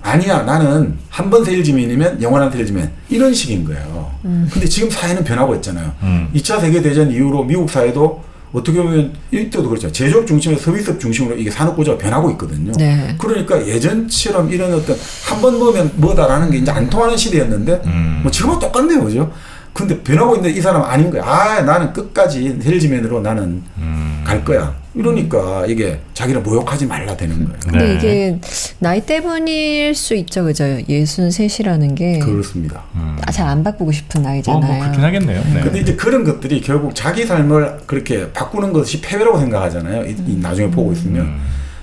아니야 나는 한 번 세일즈맨이면 영원한 세일즈맨 이런 식인 거예요. 근데 지금 사회는 변하고 있잖아요. 2차 세계대전 이후로 미국 사회도 어떻게 보면 이때도 그렇죠. 제조업 중심에서 서비스업 중심으로 이게 산업 구조가 변하고 있거든요. 네. 그러니까 예전처럼 이런 어떤 한 번 보면 뭐다라는 게 이제 안 통하는 시대였는데 뭐 지금은 똑같네요, 그죠? 근데 변하고 있는데 이 사람은 아닌 거야. 나는 끝까지 셀즈맨으로 나는 갈 거야. 이러니까 이게 자기를 모욕하지 말라 되는 거예요. 근데 네. 이게 나이 때문일 수 있죠, 그죠? 63이라는 게. 그렇습니다. 잘 안 바꾸고 싶은 나이잖아요. 뭐 그렇긴 하겠네요. 네. 근데 이제 그런 것들이 결국 자기 삶을 그렇게 바꾸는 것이 패배라고 생각하잖아요. 이 나중에 보고 있으면.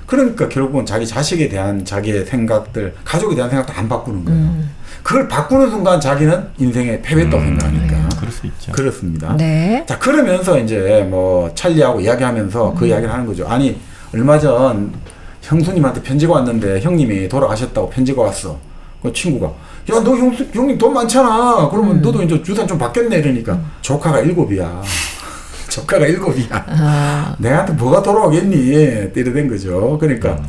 그러니까 결국은 자기 자식에 대한 자기의 생각들, 가족에 대한 생각도 안 바꾸는 거예요. 그걸 바꾸는 순간 자기는 인생의 패배했다고 생각하니까. 그럴 수 있죠. 그렇습니다. 네. 자, 그러면서 이제 뭐 찰리하고 이야기하면서 그 이야기를 하는 거죠. 아니, 얼마 전 형수님한테 편지가 왔는데 형님이 돌아가셨다고 편지가 왔어. 그 친구가 야, 너 형님 돈 많잖아. 그러면 너도 이제 유산 좀 받겠네. 이러니까 조카가 7이야. 조카가 7이야. 내한테 뭐가 돌아오겠니? 이래 거죠. 그러니까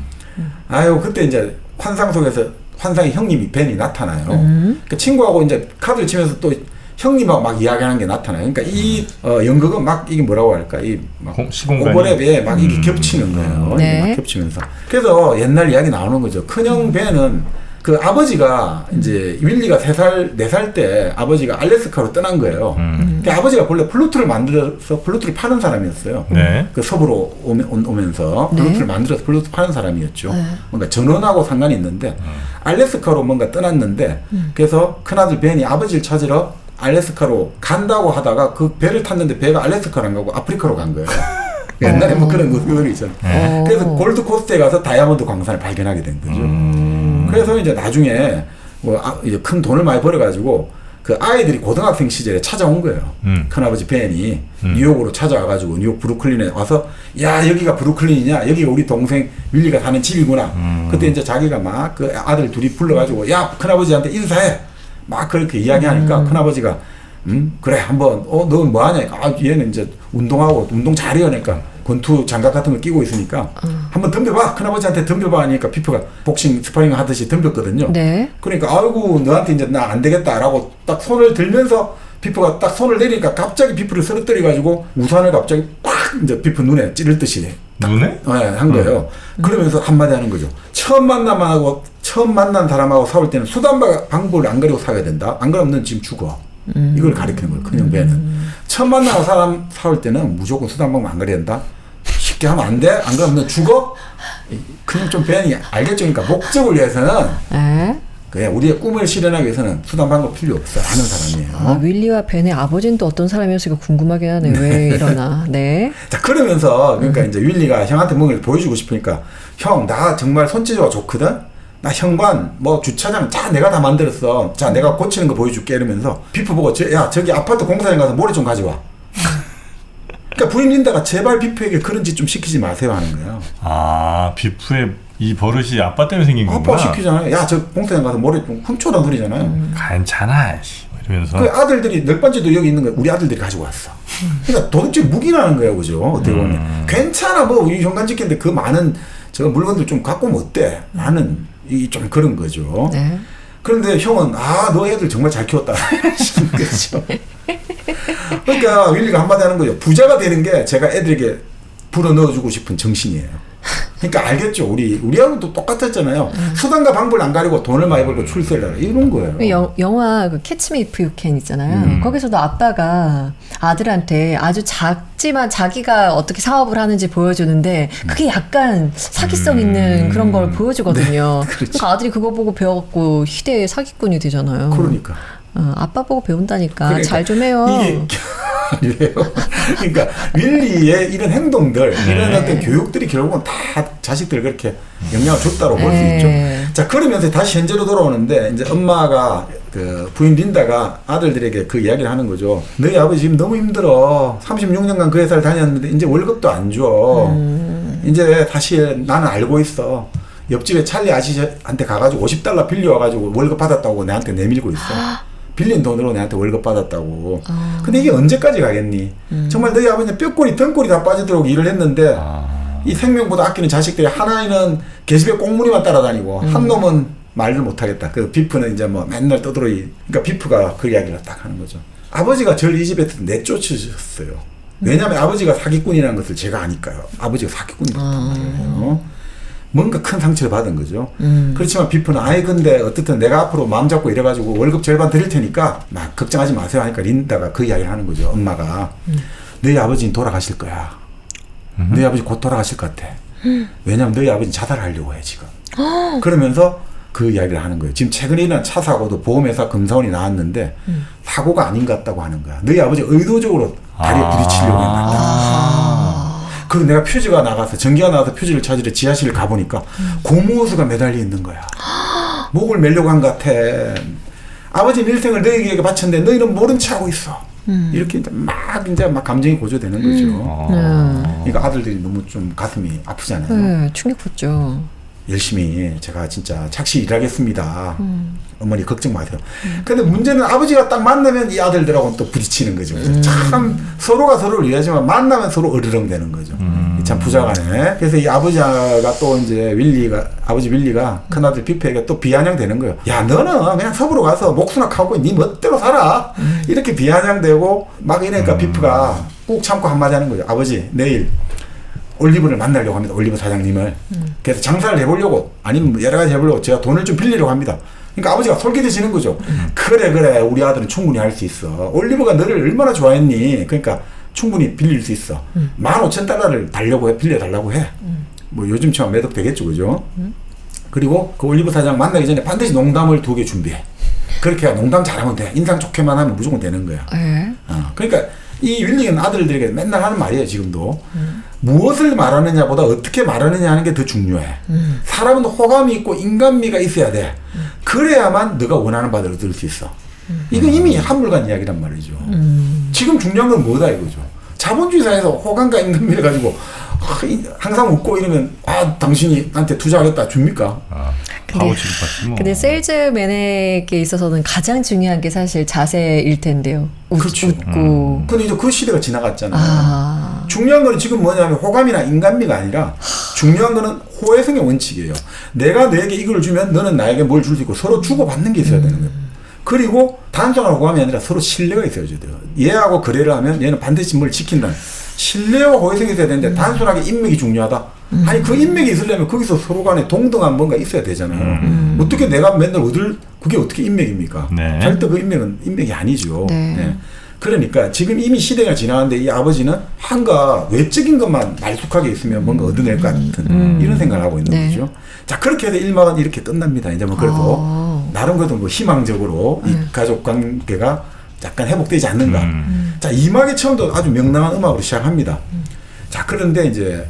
아유 그때 이제 환상 속에서 환상의 형님이 벤이 나타나요. 그러니까 친구하고 이제 카드를 치면서 또 형님하고 막 이야기하는 게 나타나요. 그러니까 이 연극은 막 이게 뭐라고 할까? 이막 시공간이 오버랩에 막 이게 겹치는 거예요. 네. 막 겹치면서. 그래서 옛날 이야기 나오는 거죠. 큰형 벤은 그 아버지가 이제 윌리가 3살, 4살 때 아버지가 알래스카로 떠난 거예요. 그 아버지가 본래 플루트를 만들어서 플루트를 파는 사람이었어요. 네. 그 서부로 오면서 플루트를 만들어서 플루트 파는 사람이었죠. 뭔가 전원하고 상관이 있는데 알래스카로 뭔가 떠났는데 그래서 큰아들 벤이 아버지를 찾으러 알래스카로 간다고 하다가 그 배를 탔는데 배가 알래스카로 안 가고 아프리카로 간 거예요. 옛날에 뭐 그런 그들이 있잖아요. 그래서 골드코스트에 가서 다이아몬드 광산을 발견하게 된 거죠. 그래서 이제 나중에 뭐 이제 큰 돈을 많이 벌어가지고 그 아이들이 고등학생 시절에 찾아온 거예요. 큰아버지 벤이 뉴욕으로 찾아와가지고 뉴욕 브루클린에 와서 야 여기가 브루클린이냐 여기가 우리 동생 윌리가 사는 집이구나. 그때 이제 자기가 막 그 아들 둘이 불러가지고 야 큰아버지한테 인사해 막 그렇게 이야기하니까 큰아버지가 그래 한번 너 뭐하냐 얘는 이제 운동하고 운동 잘해요 그러니까 권투 장갑 같은 거 끼고 있으니까 한번 덤벼봐 큰아버지한테 덤벼봐 하니까 피프가 복싱 스파링 하듯이 덤볐거든요. 네. 그러니까 아이고 너한테 이제 나 안 되겠다라고 딱 손을 들면서 피프가 딱 손을 내리니까 갑자기 피프를 쓰러뜨려 가지고 우산을 갑자기 꽉 이제 피프 눈에 찌를 듯이 눈에? 한 거예요. 그러면서 한마디 하는 거죠. 처음 만난 사람하고 싸울 때는 수단 방법을 안 가리고 싸워야 된다. 안 그러면 넌 지금 죽어. 이걸 가리키는 거예요. 큰형 배는. 처음 만나는 사람 싸울 때는 무조건 수단 방법 안 가려야 된다. 쉽게 하면 안 돼. 안 그러면 너 죽어. 큰형 좀 배는 알겠죠. 그러니까 목적을 위해서는 그래 우리의 꿈을 실현하기 위해서는 수단 방법 필요 없어 하는 사람이에요. 윌리와 벤의 아버지는 또 어떤 사람이었을까 궁금하긴 하네. 왜 이러나. 네. 자 그러면서 그러니까 이제 윌리가 형한테 뭔가를 보여주고 싶으니까 형 나 정말 손재주가 좋거든. 나 현관 뭐 주차장 자 내가 다 만들었어. 자 내가 고치는 거 보여줄게 이러면서 비프 보고 야 저기 아파트 공사장 가서 모래 좀 가져와. 그러니까 부인 린다가 제발 비프에게 그런 짓 좀 시키지 마세요 하는 거예요. 아 비프의 이 버릇이 아빠 때문에 생긴 거구나. 아빠 시키잖아요. 야 저 공사장 가서 모래 좀 훔쳐오란 소리잖아요. 괜찮아 이러면서 그 아들들이 널 번째도 여기 있는 거 우리 아들들이 가지고 왔어. 그러니까 도대체 묵인하는 거예요, 그죠? 어떻게 보면 괜찮아 뭐 우리 현관 지키는데 그 많은 저 물건들 좀 갖고 오면 어때? 나는 이 좀 그런 거죠. 네. 그런데 형은 너 애들 정말 잘 키웠다. 그렇죠. 그러니까 윌리가 한마디 하는 거죠. 부자가 되는 게 제가 애들에게 불어 넣어주고 싶은 정신이에요. 그러니까 알겠죠. 우리하고도 똑같았잖아요. 수단과 방법을 안 가리고 돈을 많이 벌고 출세를 하라 이런 거예요. 영화 그 캐치 미 이프 유 캔 있잖아요. 거기서도 아빠가 아들한테 아주 작지만 자기가 어떻게 사업을 하는지 보여주는데 그게 약간 사기성 있는 그런 걸 보여주거든요. 네, 그렇죠. 그러니까 아들이 그거 보고 배워갖고 희대의 사기꾼이 되잖아요. 그러니까. 아빠 보고 배운다니까. 그러니까 잘 좀 해요. 이게 그러니까 윌리의 이런 행동들, 이런 어떤 교육들이 결국은 다 자식들 그렇게 영향을 줬다고 볼 수 있죠. 자 그러면서 다시 현재로 돌아오는데 이제 엄마가 그 부인 린다가 아들들에게 그 이야기를 하는 거죠. 너희 아버지 지금 너무 힘들어. 36년간 그 회사를 다녔는데 이제 월급도 안 줘. 이제 사실 나는 알고 있어. 옆집에 찰리 아저씨한테 가가지고 $50 빌려와가지고 월급 받았다고 내한테 내밀고 있어. 빌린 돈으로 내한테 월급 받았다고. 근데 이게 언제까지 가겠니? 정말 너희 아버지는 뼈꼬리 등골이 다 빠지도록 일을 했는데 이 생명보다 아끼는 자식들이 하나는 계집애 꽁무니만 따라다니고 한 놈은 말을 못하겠다. 그 비프는 이제 뭐 맨날 떠들어이. 그러니까 비프가 그 이야기를 딱 하는 거죠. 아버지가 저를 이 집에서 내쫓으셨어요. 왜냐하면 아버지가 사기꾼이라는 것을 제가 아니까요. 아버지가 사기꾼이었단 말이에요. 뭔가 큰 상처를 받은 거죠. 그렇지만 비프는 근데 어떻든 내가 앞으로 마음 잡고 이래가지고 월급 절반 드릴 테니까 막 걱정하지 마세요 하니까 린다가 그 이야기를 하는 거죠. 엄마가 너희 아버지는 돌아가실 거야. 너희 아버지 곧 돌아가실 것 같아. 왜냐면 너희 아버지는 자살하려고 해 지금. 그러면서 그 이야기를 하는 거예요. 지금 최근에 일어난 차 사고도 보험회사 검사원이 나왔는데 사고가 아닌 것 같다고 하는 거야. 너희 아버지 의도적으로 다리에 부딪히려고 했다. 그리고 내가 퓨즈가 나가서 전기가 나가서 퓨즈를 찾으러 지하실을 가보니까 고무호스가 매달려 있는 거야. 목을 매려고 한 것 같아. 아버지는 일생을 너희에게 바쳤는데 너희는 모른 체 하고 있어. 이렇게 이제 막 감정이 고조되는 거죠. 그러니까 아들들이 너무 좀 가슴이 아프잖아요. 네, 충격받죠. 열심히 제가 진짜 착실히 일하겠습니다. 어머니 걱정 마세요. 근데 문제는 아버지가 딱 만나면 이 아들들하고는 또 부딪히는 거죠. 참 서로가 서로를 이해하지만 만나면 서로 으르렁 되는 거죠. 참 부자가네. 그래서 이 아버지가 또 이제 아버지 윌리가 큰아들 비프에게 또 비아냥되는 거예요. 야 너는 그냥 서부로 가서 목수나 하고 네 멋대로 살아. 이렇게 비아냥되고 막 이러니까 비프가 꾹 참고 한마디 하는 거죠. 아버지 내일 올리브를 만나려고 합니다. 올리브 사장님을. 그래서 장사를 해보려고 아니면 뭐 여러 가지 해보려고 제가 돈을 좀 빌리려고 합니다. 그러니까 아버지가 솔깃해지는 거죠. 그래 우리 아들은 충분히 할 수 있어. 올리브가 너를 얼마나 좋아했니. 그러니까 충분히 빌릴 수 있어. 15,000달러를 빌려달라고 해. 뭐 요즘처럼 매덕 되겠죠, 그죠? 그리고 그 올리브 사장 만나기 전에 반드시 농담을 2개 준비해. 그렇게 농담 잘하면 돼. 인상 좋게만 하면 무조건 되는 거야. 그러니까 이 윌리는 아들들에게 맨날 하는 말이에요, 지금도. 무엇을 말하느냐보다 어떻게 말하느냐 하는 게 더 중요해. 사람은 호감이 있고 인간미가 있어야 돼. 그래야만 네가 원하는 바를 얻을 수 있어. 이건 이미 한물간 이야기란 말이죠. 지금 중요한 건 뭐다 이거죠. 자본주의 사회에서 호감과 인간미를 가지고 항상 웃고 이러면 당신이 나한테 투자하겠다 줍니까? 바보 취급받지 뭐. 근데 세일즈맨에게 있어서는 가장 중요한 게 사실 자세일 텐데요. 그렇죠. 웃고. 근데 이제 그 시대가 지나갔잖아요. 중요한 거는 지금 뭐냐면 호감이나 인간미가 아니라 중요한 거는 호혜성의 원칙이에요. 내가 너에게 이걸 주면 너는 나에게 뭘 줄 수 있고 서로 주고받는 게 있어야 되는 거예요. 그리고 단순한 호감이 아니라 서로 신뢰가 있어야 돼요. 얘하고 거래를 하면 얘는 반드시 뭘 지킨다. 신뢰와 호혜성이 있어야 되는데 단순하게 인맥이 중요하다. 아니 그 인맥이 있으려면 거기서 서로 간에 동등한 뭔가 있어야 되잖아요. 어떻게 내가 맨날 그게 어떻게 인맥입니까? 네. 절대 그 인맥은 인맥이 아니죠. 네. 네. 그러니까 지금 이미 시대가 지나는데 이 아버지는 뭔가 외적인 것만 말쑥하게 있으면 뭔가 얻어낼 것 같은 이런 생각을 하고 있는 네. 거죠. 자, 그렇게 해서 일막은 이렇게 끝납니다. 이제 뭐 그래도 나름 그래도 뭐 희망적으로 이 가족 관계가 약간 회복되지 않는가. 자, 2막의 처음도 아주 명랑한 음악으로 시작합니다. 자, 그런데 이제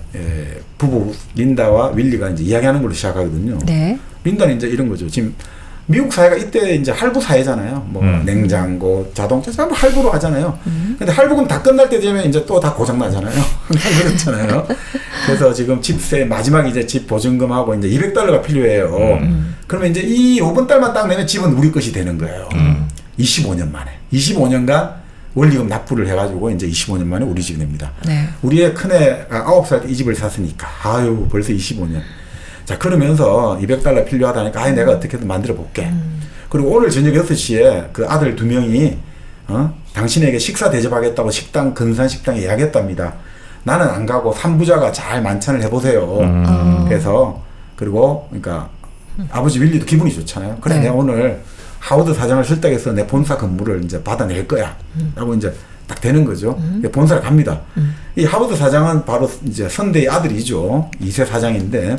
부부 린다와 윌리가 이제 이야기하는 걸로 시작하거든요. 네. 린다는 이제 이런 거죠. 지금 미국 사회가 이때 이제 할부 사회잖아요. 뭐 냉장고, 자동차 전부 할부로 하잖아요. 근데 할부금 다 끝날 때 되면 이제 또 다 고장 나잖아요. 그렇잖아요. 그래서 지금 집세 마지막 이제 집 보증금하고 이제 $200가 필요해요. 그러면 이제 이 요번 달만 딱 내면 집은 우리 것이 되는 거예요. 25년 만에. 25년간 원리금 납부를 해가지고 이제 25년 만에 우리 집이 됩니다. 네. 우리의 큰애가 9살 때 이 집을 샀으니까 아유 벌써 25년. 자, 그러면서 $200 필요하다니까 내가 어떻게든 만들어 볼게. 그리고 오늘 저녁 6시에 그 아들 2명이 당신에게 식사 대접하겠다고 근산 식당에 예약했답니다. 나는 안 가고 3부자가 잘 만찬을 해보세요. 그래서 그리고 그러니까 아버지 윌리도 기분이 좋잖아요. 그래, 네. 내가 오늘 하워드 사장을 설득해서 내 본사 근무를 이제 받아낼 거야. 라고 이제 딱 되는 거죠. 본사를 갑니다. 이 하워드 사장은 바로 이제 선대의 아들이죠. 2세 사장인데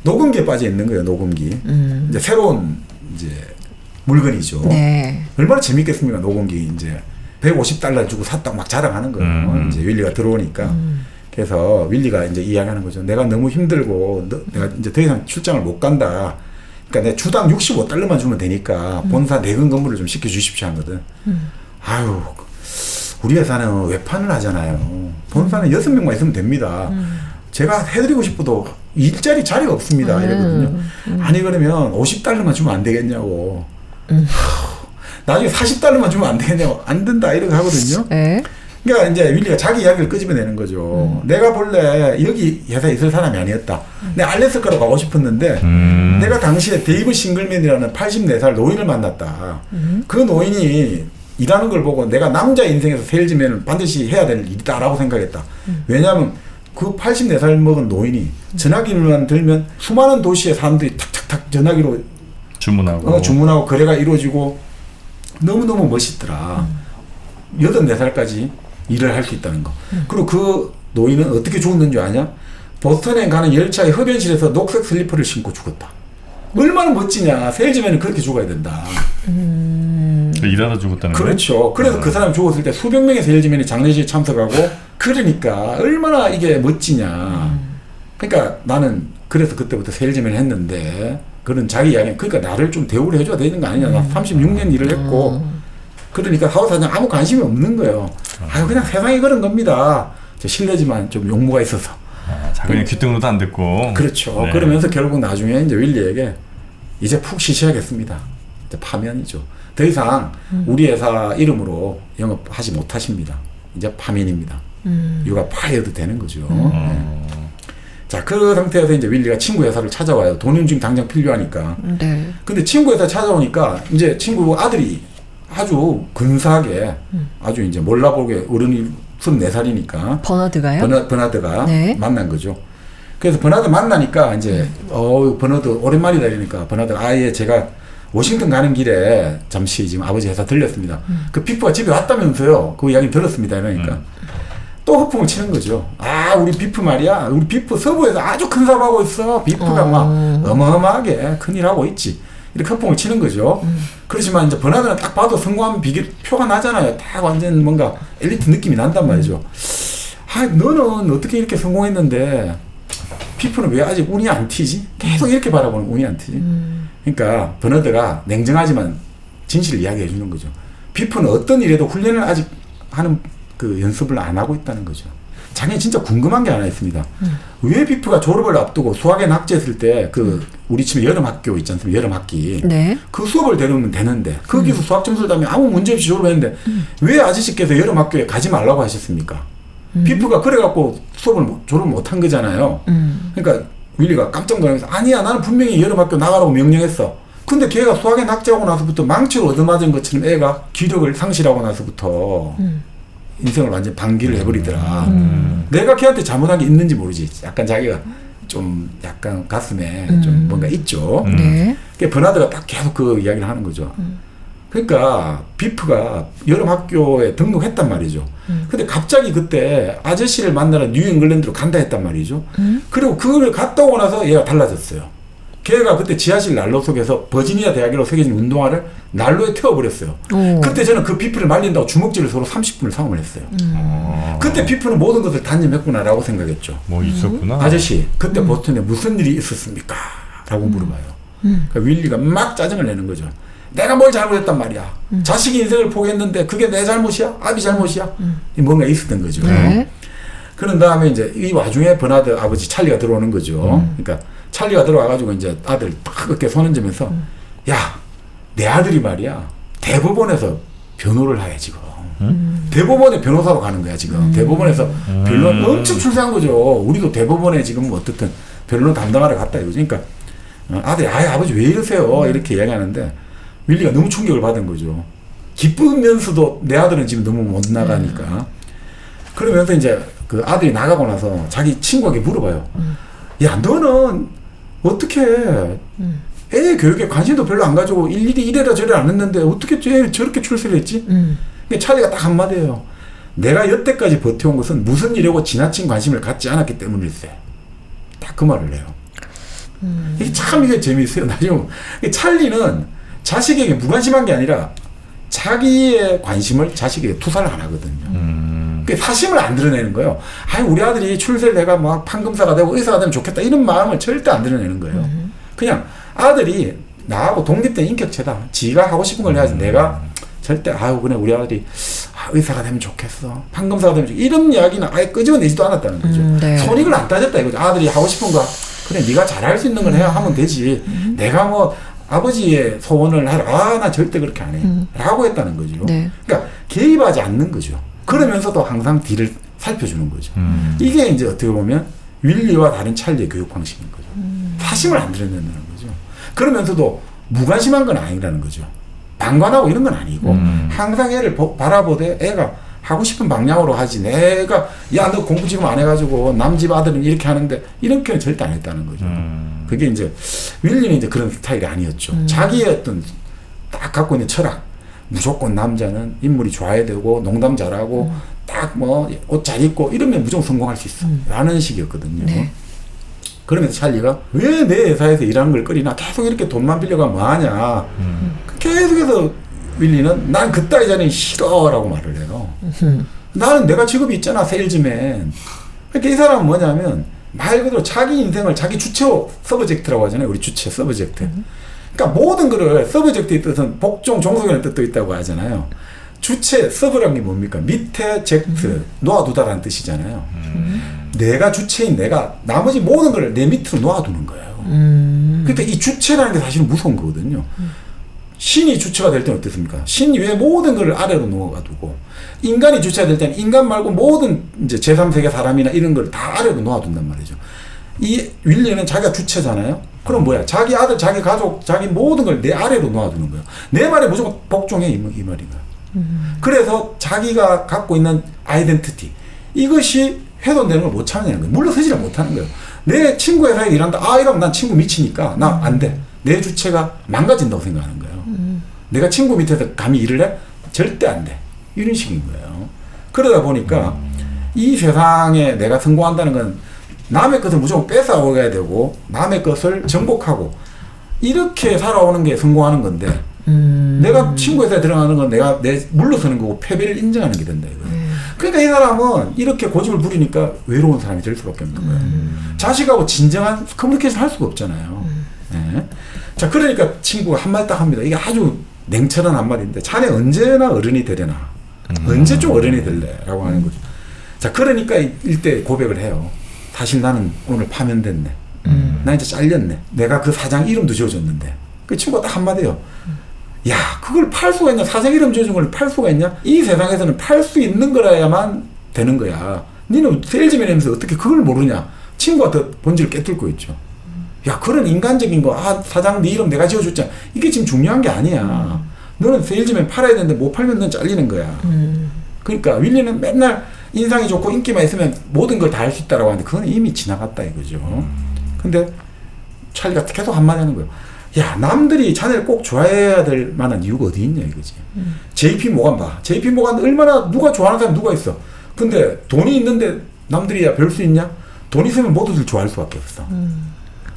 녹음기에 빠져 있는 거예요. 녹음기. 이제 새로운 이제 물건이죠. 네. 얼마나 재밌겠습니까? 녹음기 이제 $150 주고 샀다고 막 자랑하는 거예요. 이제 윌리가 들어오니까. 그래서 윌리가 이제 이야기하는 거죠. 내가 너무 힘들고 내가 이제 더 이상 출장을 못 간다. 그러니까 내 주당 $65만 주면 되니까 본사 내근 근무를 좀 시켜주십시오 하거든. 아유, 우리 회사는 외판을 하잖아요. 본사는 6명만 있으면 됩니다. 제가 해드리고 싶어도 일자리 자리가 없습니다. 이러거든요. 아니 그러면 $50만 주면 안 되겠냐고. 나중에 $40만 주면 안 되겠냐고. 안 된다 이렇게 하거든요. 네. 그러니까 이제 윌리가 자기 이야기를 끄집어내는 거죠. 내가 본래 여기 회사에 있을 사람이 아니었다. 내가 알래스카로 가고 싶었는데 내가 당시에 데이브 싱글맨이라는 84살 노인을 만났다. 그 노인이 일하는 걸 보고 내가 남자 인생에서 세일즈맨은 반드시 해야 될 일이다라고 생각했다. 왜냐하면 그 84살 먹은 노인이 전화기만 들면 수많은 도시의 사람들이 탁탁탁 전화기로 주문하고 거래가 이루어지고 너무너무 멋있더라. 84살까지 일을 할 수 있다는 거. 그리고 그 노인은 어떻게 죽었는 줄 아냐? 보스턴에 가는 열차의 흡연실에서 녹색 슬리퍼를 신고 죽었다. 얼마나 멋지냐. 세일즈맨은 그렇게 죽어야 된다. 일하다 죽었다는 거예요? 그렇죠. 그래서 그 사람 죽었을 때 수백 명의 세일즈맨이 장례식에 참석하고 그러니까 얼마나 이게 멋지냐. 그러니까 나는 그래서 그때부터 세일즈맨을 했는데 그런 자기 이야기 그러니까 나를 좀 대우를 해줘야 되는 거 아니냐. 나 36년 일을 했고 그러니까 하워드 사장 아무 관심이 없는 거예요. 아유 그냥 세상이 그런 겁니다. 실례지만 좀 용무가 있어서. 그냥 귓등으로도 안 듣고. 그렇죠. 네. 그러면서 결국 나중에 이제 윌리에게 이제 푹 쉬셔야겠습니다. 이제 파면이죠. 더 이상 우리 회사 이름으로 영업하지 못하십니다. 이제 파면입니다. 유가 파이어도 되는 거죠. 네. 자, 그 상태에서 이제 윌리가 친구 회사를 찾아와요. 돈은 지금 당장 필요하니까. 네. 근데 친구 회사 찾아오니까 이제 친구 아들이 아주 근사하게 아주 이제 몰라보게 어른이 24살이니까. 버나드가요? 버나드가 네. 만난 거죠. 그래서 버나드 만나니까 이제 버나드 오랜만이다 이러니까 버나드가 아예 제가 워싱턴 가는 길에 잠시 지금 아버지 회사 들렸습니다. 그 비프가 집에 왔다면서요. 그 이야기 들었습니다. 이러니까 또 허풍을 치는 거죠. 아 우리 비프 말이야. 우리 비프 서부에서 아주 큰 사업하고 있어. 비프가 막 어마어마하게 큰일 하고 있지. 이렇게 허풍을 치는 거죠. 그렇지만 이제 버나드는 딱 봐도 성공한 표가 나잖아요. 딱 완전 뭔가 엘리트 느낌이 난단 말이죠. 아 너는 어떻게 이렇게 성공했는데 비프는 왜 아직 운이 안 튀지? 계속 이렇게 바라보는 운이 안 튀지? 그러니까 버나드가 냉정하지만 진실을 이야기해 주는 거죠. 비프는 어떤 일에도 훈련을 아직 하는 그 연습을 안 하고 있다는 거죠. 자기는 진짜 궁금한 게 하나 있습니다. 왜 비프가 졸업을 앞두고 수학에 낙제했을 때 그 우리 집에 여름 학교 있지 않습니까? 여름 학기. 네. 그 수업을 데려오면 되는데 거기서 수학 점수를 따면 아무 문제 없이 졸업했는데 왜 아저씨께서 여름 학교에 가지 말라고 하셨습니까? 비프가 그래갖고 수업을 졸업 못한 거잖아요. 그러니까 윌리가 깜짝 놀라면서 아니야 나는 분명히 여름 학교 나가라고 명령했어. 근데 걔가 수학에 낙제하고 나서부터 망치로 얻어맞은 것처럼 애가 기력을 상실하고 나서부터 인생을 완전 방기를 해버리더라. 내가 걔한테 잘못한 게 있는지 모르지. 약간 자기가 좀 약간 가슴에 좀 뭔가 있죠. 네. 그러니까 버나드가 딱 계속 그 이야기를 하는 거죠. 그러니까 비프가 여름 학교에 등록했단 말이죠. 근데 갑자기 그때 아저씨를 만나러 뉴잉글랜드로 간다 했단 말이죠. 그리고 그걸 갔다 오고 나서 얘가 달라졌어요. 걔가 그때 지하실 난로 속에서 버지니아 대학으로 새겨진 운동화를 난로에 태워버렸어요. 그때 저는 그 비프를 말린다고 주먹질을 서로 30분을 상황을 했어요. 그때 비프는 모든 것을 단념했구나라고 생각했죠. 뭐 있었구나. 아저씨 그때 보스턴에 무슨 일이 있었습니까? 라고 물어봐요. 그러니까 윌리가 막 짜증을 내는 거죠. 내가 뭘 잘못했단 말이야. 자식이 인생을 포기했는데 그게 내 잘못이야? 아비 잘못이야? 뭔가 있었던 거죠. 네. 그런 다음에 이제 이 와중에 버나드 아버지 찰리가 들어오는 거죠. 그러니까 찰리가 들어와가지고 이제 아들 딱 이렇게 손흔지면서 야, 내 아들이 말이야 대법원에서 변호를 해 지금. 대법원에 변호사로 가는 거야 지금. 대법원에서 변론 엄청 출세한 거죠. 우리도 대법원에 지금 뭐 어떻든 변론 담당하러 갔다 이거죠. 그러니까 아들이 아버지 왜 이러세요? 이렇게 이야기하는데 윌리가 너무 충격을 받은 거죠. 기쁘면서도 내 아들은 지금 너무 못 나가니까. 그러면서 이제 그 아들이 나가고 나서 자기 친구에게 물어봐요. 야, 너는 어떻게 애 교육에 관심도 별로 안 가지고 일일이 이래라 저래라 안 했는데 어떻게 저렇게 출세를 했지? 근데 찰리가 딱 한마디예요. 내가 여태까지 버텨온 것은 무슨 일이고 지나친 관심을 갖지 않았기 때문일세. 딱 그 말을 해요. 이게 참 이게 재미있어요. 나중에 찰리는 자식에게 무관심한 게 아니라 자기의 관심을 자식에게 투사를 안 하거든요. 그 사심을 안 드러내는 거예요. 아니 우리 아들이 출세를 해가 막 판검사가 되고 의사가 되면 좋겠다 이런 마음을 절대 안 드러내는 거예요. 그냥 아들이 나하고 독립된 인격체다. 지가 하고 싶은 걸 해야지. 내가 절대 그냥 우리 아들이 의사가 되면 좋겠어. 판검사가 되면 좋겠어. 이런 이야기는 아예 끄집어내지도 않았다는 거죠. 네. 손익을 안 따졌다 이거죠. 아들이 하고 싶은 거 그래 네가 잘할 수 있는 걸 해야 하면 되지. 내가 뭐 아버지의 소원을 하라. 나 절대 그렇게 안 해. 라고 했다는 거죠. 네. 그러니까 개입하지 않는 거죠. 그러면서도 항상 뒤를 살펴주는 거죠. 이게 이제 어떻게 보면 윌리와 다른 찰리의 교육 방식인 거죠. 사심을 안 드러낸다는 거죠. 그러면서도 무관심한 건 아니라는 거죠. 방관하고 이런 건 아니고 항상 애를 바라보되 애가 하고 싶은 방향으로 하지. 내가 야 너 공부 지금 안 해가지고 남 집 아들은 이렇게 하는데 이렇게는 절대 안 했다는 거죠. 그게 이제 윌리는 이제 그런 스타일이 아니었죠. 자기의 어떤 딱 갖고 있는 철학. 무조건 남자는 인물이 좋아야 되고 농담 잘하고 딱 뭐 옷 잘 입고 이러면 무조건 성공할 수 있어. 라는 식이었거든요. 네. 그러면서 찰리가 왜 내 회사에서 일하는 걸 꺼리나 계속 이렇게 돈만 빌려가면 뭐하냐. 계속해서 윌리는 난 그따위 자리는 싫어라고 말을 해요. 나는 내가 직업이 있잖아 세일즈맨. 그러니까 이 사람은 뭐냐면 말 그대로 자기 인생을 자기 주체로 서브젝트라고 하잖아요. 우리 주체 서브젝트. 그러니까 모든 거를 서브젝트의 뜻은 복종 종속이라는 뜻도 있다고 하잖아요. 주체 서브라는 게 뭡니까? 밑에 젝트 놓아두다라는 뜻이잖아요. 내가 주체인 내가 나머지 모든 걸 내 밑으로 놓아두는 거예요. 그러니까 이 주체라는 게 사실은 무서운 거거든요. 신이 주체가 될 때는 어떻습니까? 신 외에 모든 걸 아래로 놓아두고 인간이 주체가 될 때는 인간 말고 모든 이제 제3세계 사람이나 이런 걸 다 아래로 놓아둔단 말이죠. 이 윌리는 자기가 주체잖아요. 그럼 뭐야? 자기 아들, 자기 가족, 자기 모든 걸 내 아래로 놓아두는 거예요. 내 말에 무조건 복종해 이 말인 거야. 그래서 자기가 갖고 있는 아이덴티티 이것이 훼손되는 걸 못 참는 거예요. 물러서지를 못하는 거예요. 내 친구 회사에 일한다. 이러면 난 친구 미치니까 나 안 돼. 내 주체가 망가진다고 생각하는 거예요. 내가 친구 밑에서 감히 일을 해? 절대 안 돼. 이런 식인 거예요. 그러다 보니까 이 세상에 내가 성공한다는 건 남의 것을 무조건 뺏어와야 되고 남의 것을 정복하고 이렇게 살아오는 게 성공하는 건데 내가 친구 회사에 들어가는 건 내가 물러서는 거고 패배를 인정하는 게 된다 이거예요. 그러니까 이 사람은 이렇게 고집을 부리니까 외로운 사람이 될 수밖에 없는 거예요. 자식하고 진정한 커뮤니케이션 할 수가 없잖아요. 네. 자, 그러니까 친구가 한마디 딱 합니다. 이게 아주 냉철한 한마디인데 자네 언제나 어른이 되려나 언제 좀 어른이 될래 라고 하는 거죠. 자, 그러니까 일대 고백을 해요. 사실 나는 오늘 파면됐네. 나 이제 잘렸네. 내가 그 사장 이름도 지어줬는데 그 친구가 딱 한마디예요. 야, 그걸 팔 수가 있냐? 사장 이름 지어준 걸 팔 수가 있냐? 이 세상에서는 팔 수 있는 거라야만 되는 거야. 니는 세일즈맨이면서 어떻게 그걸 모르냐? 친구가 더 본질을 깨뚫고 있죠. 야, 그런 인간적인 거, 사장 네 이름 내가 지어줬잖아. 이게 지금 중요한 게 아니야. 너는 세일즈맨 팔아야 되는데 못 팔면 넌 잘리는 거야. 그러니까 윌리는 맨날 인상이 좋고 인기만 있으면 모든 걸 다 할 수 있다라고 하는데 그건 이미 지나갔다 이거죠. 근데 찰리가 계속 한마디 하는 거예요. 야, 남들이 자네를 꼭 좋아해야 될 만한 이유가 어디 있냐 이거지. JP 모간 봐. JP 모간 얼마나 누가 좋아하는 사람 누가 있어. 근데 돈이 있는데 남들이야 별 수 있냐? 돈 있으면 모두들 좋아할 수밖에 없어.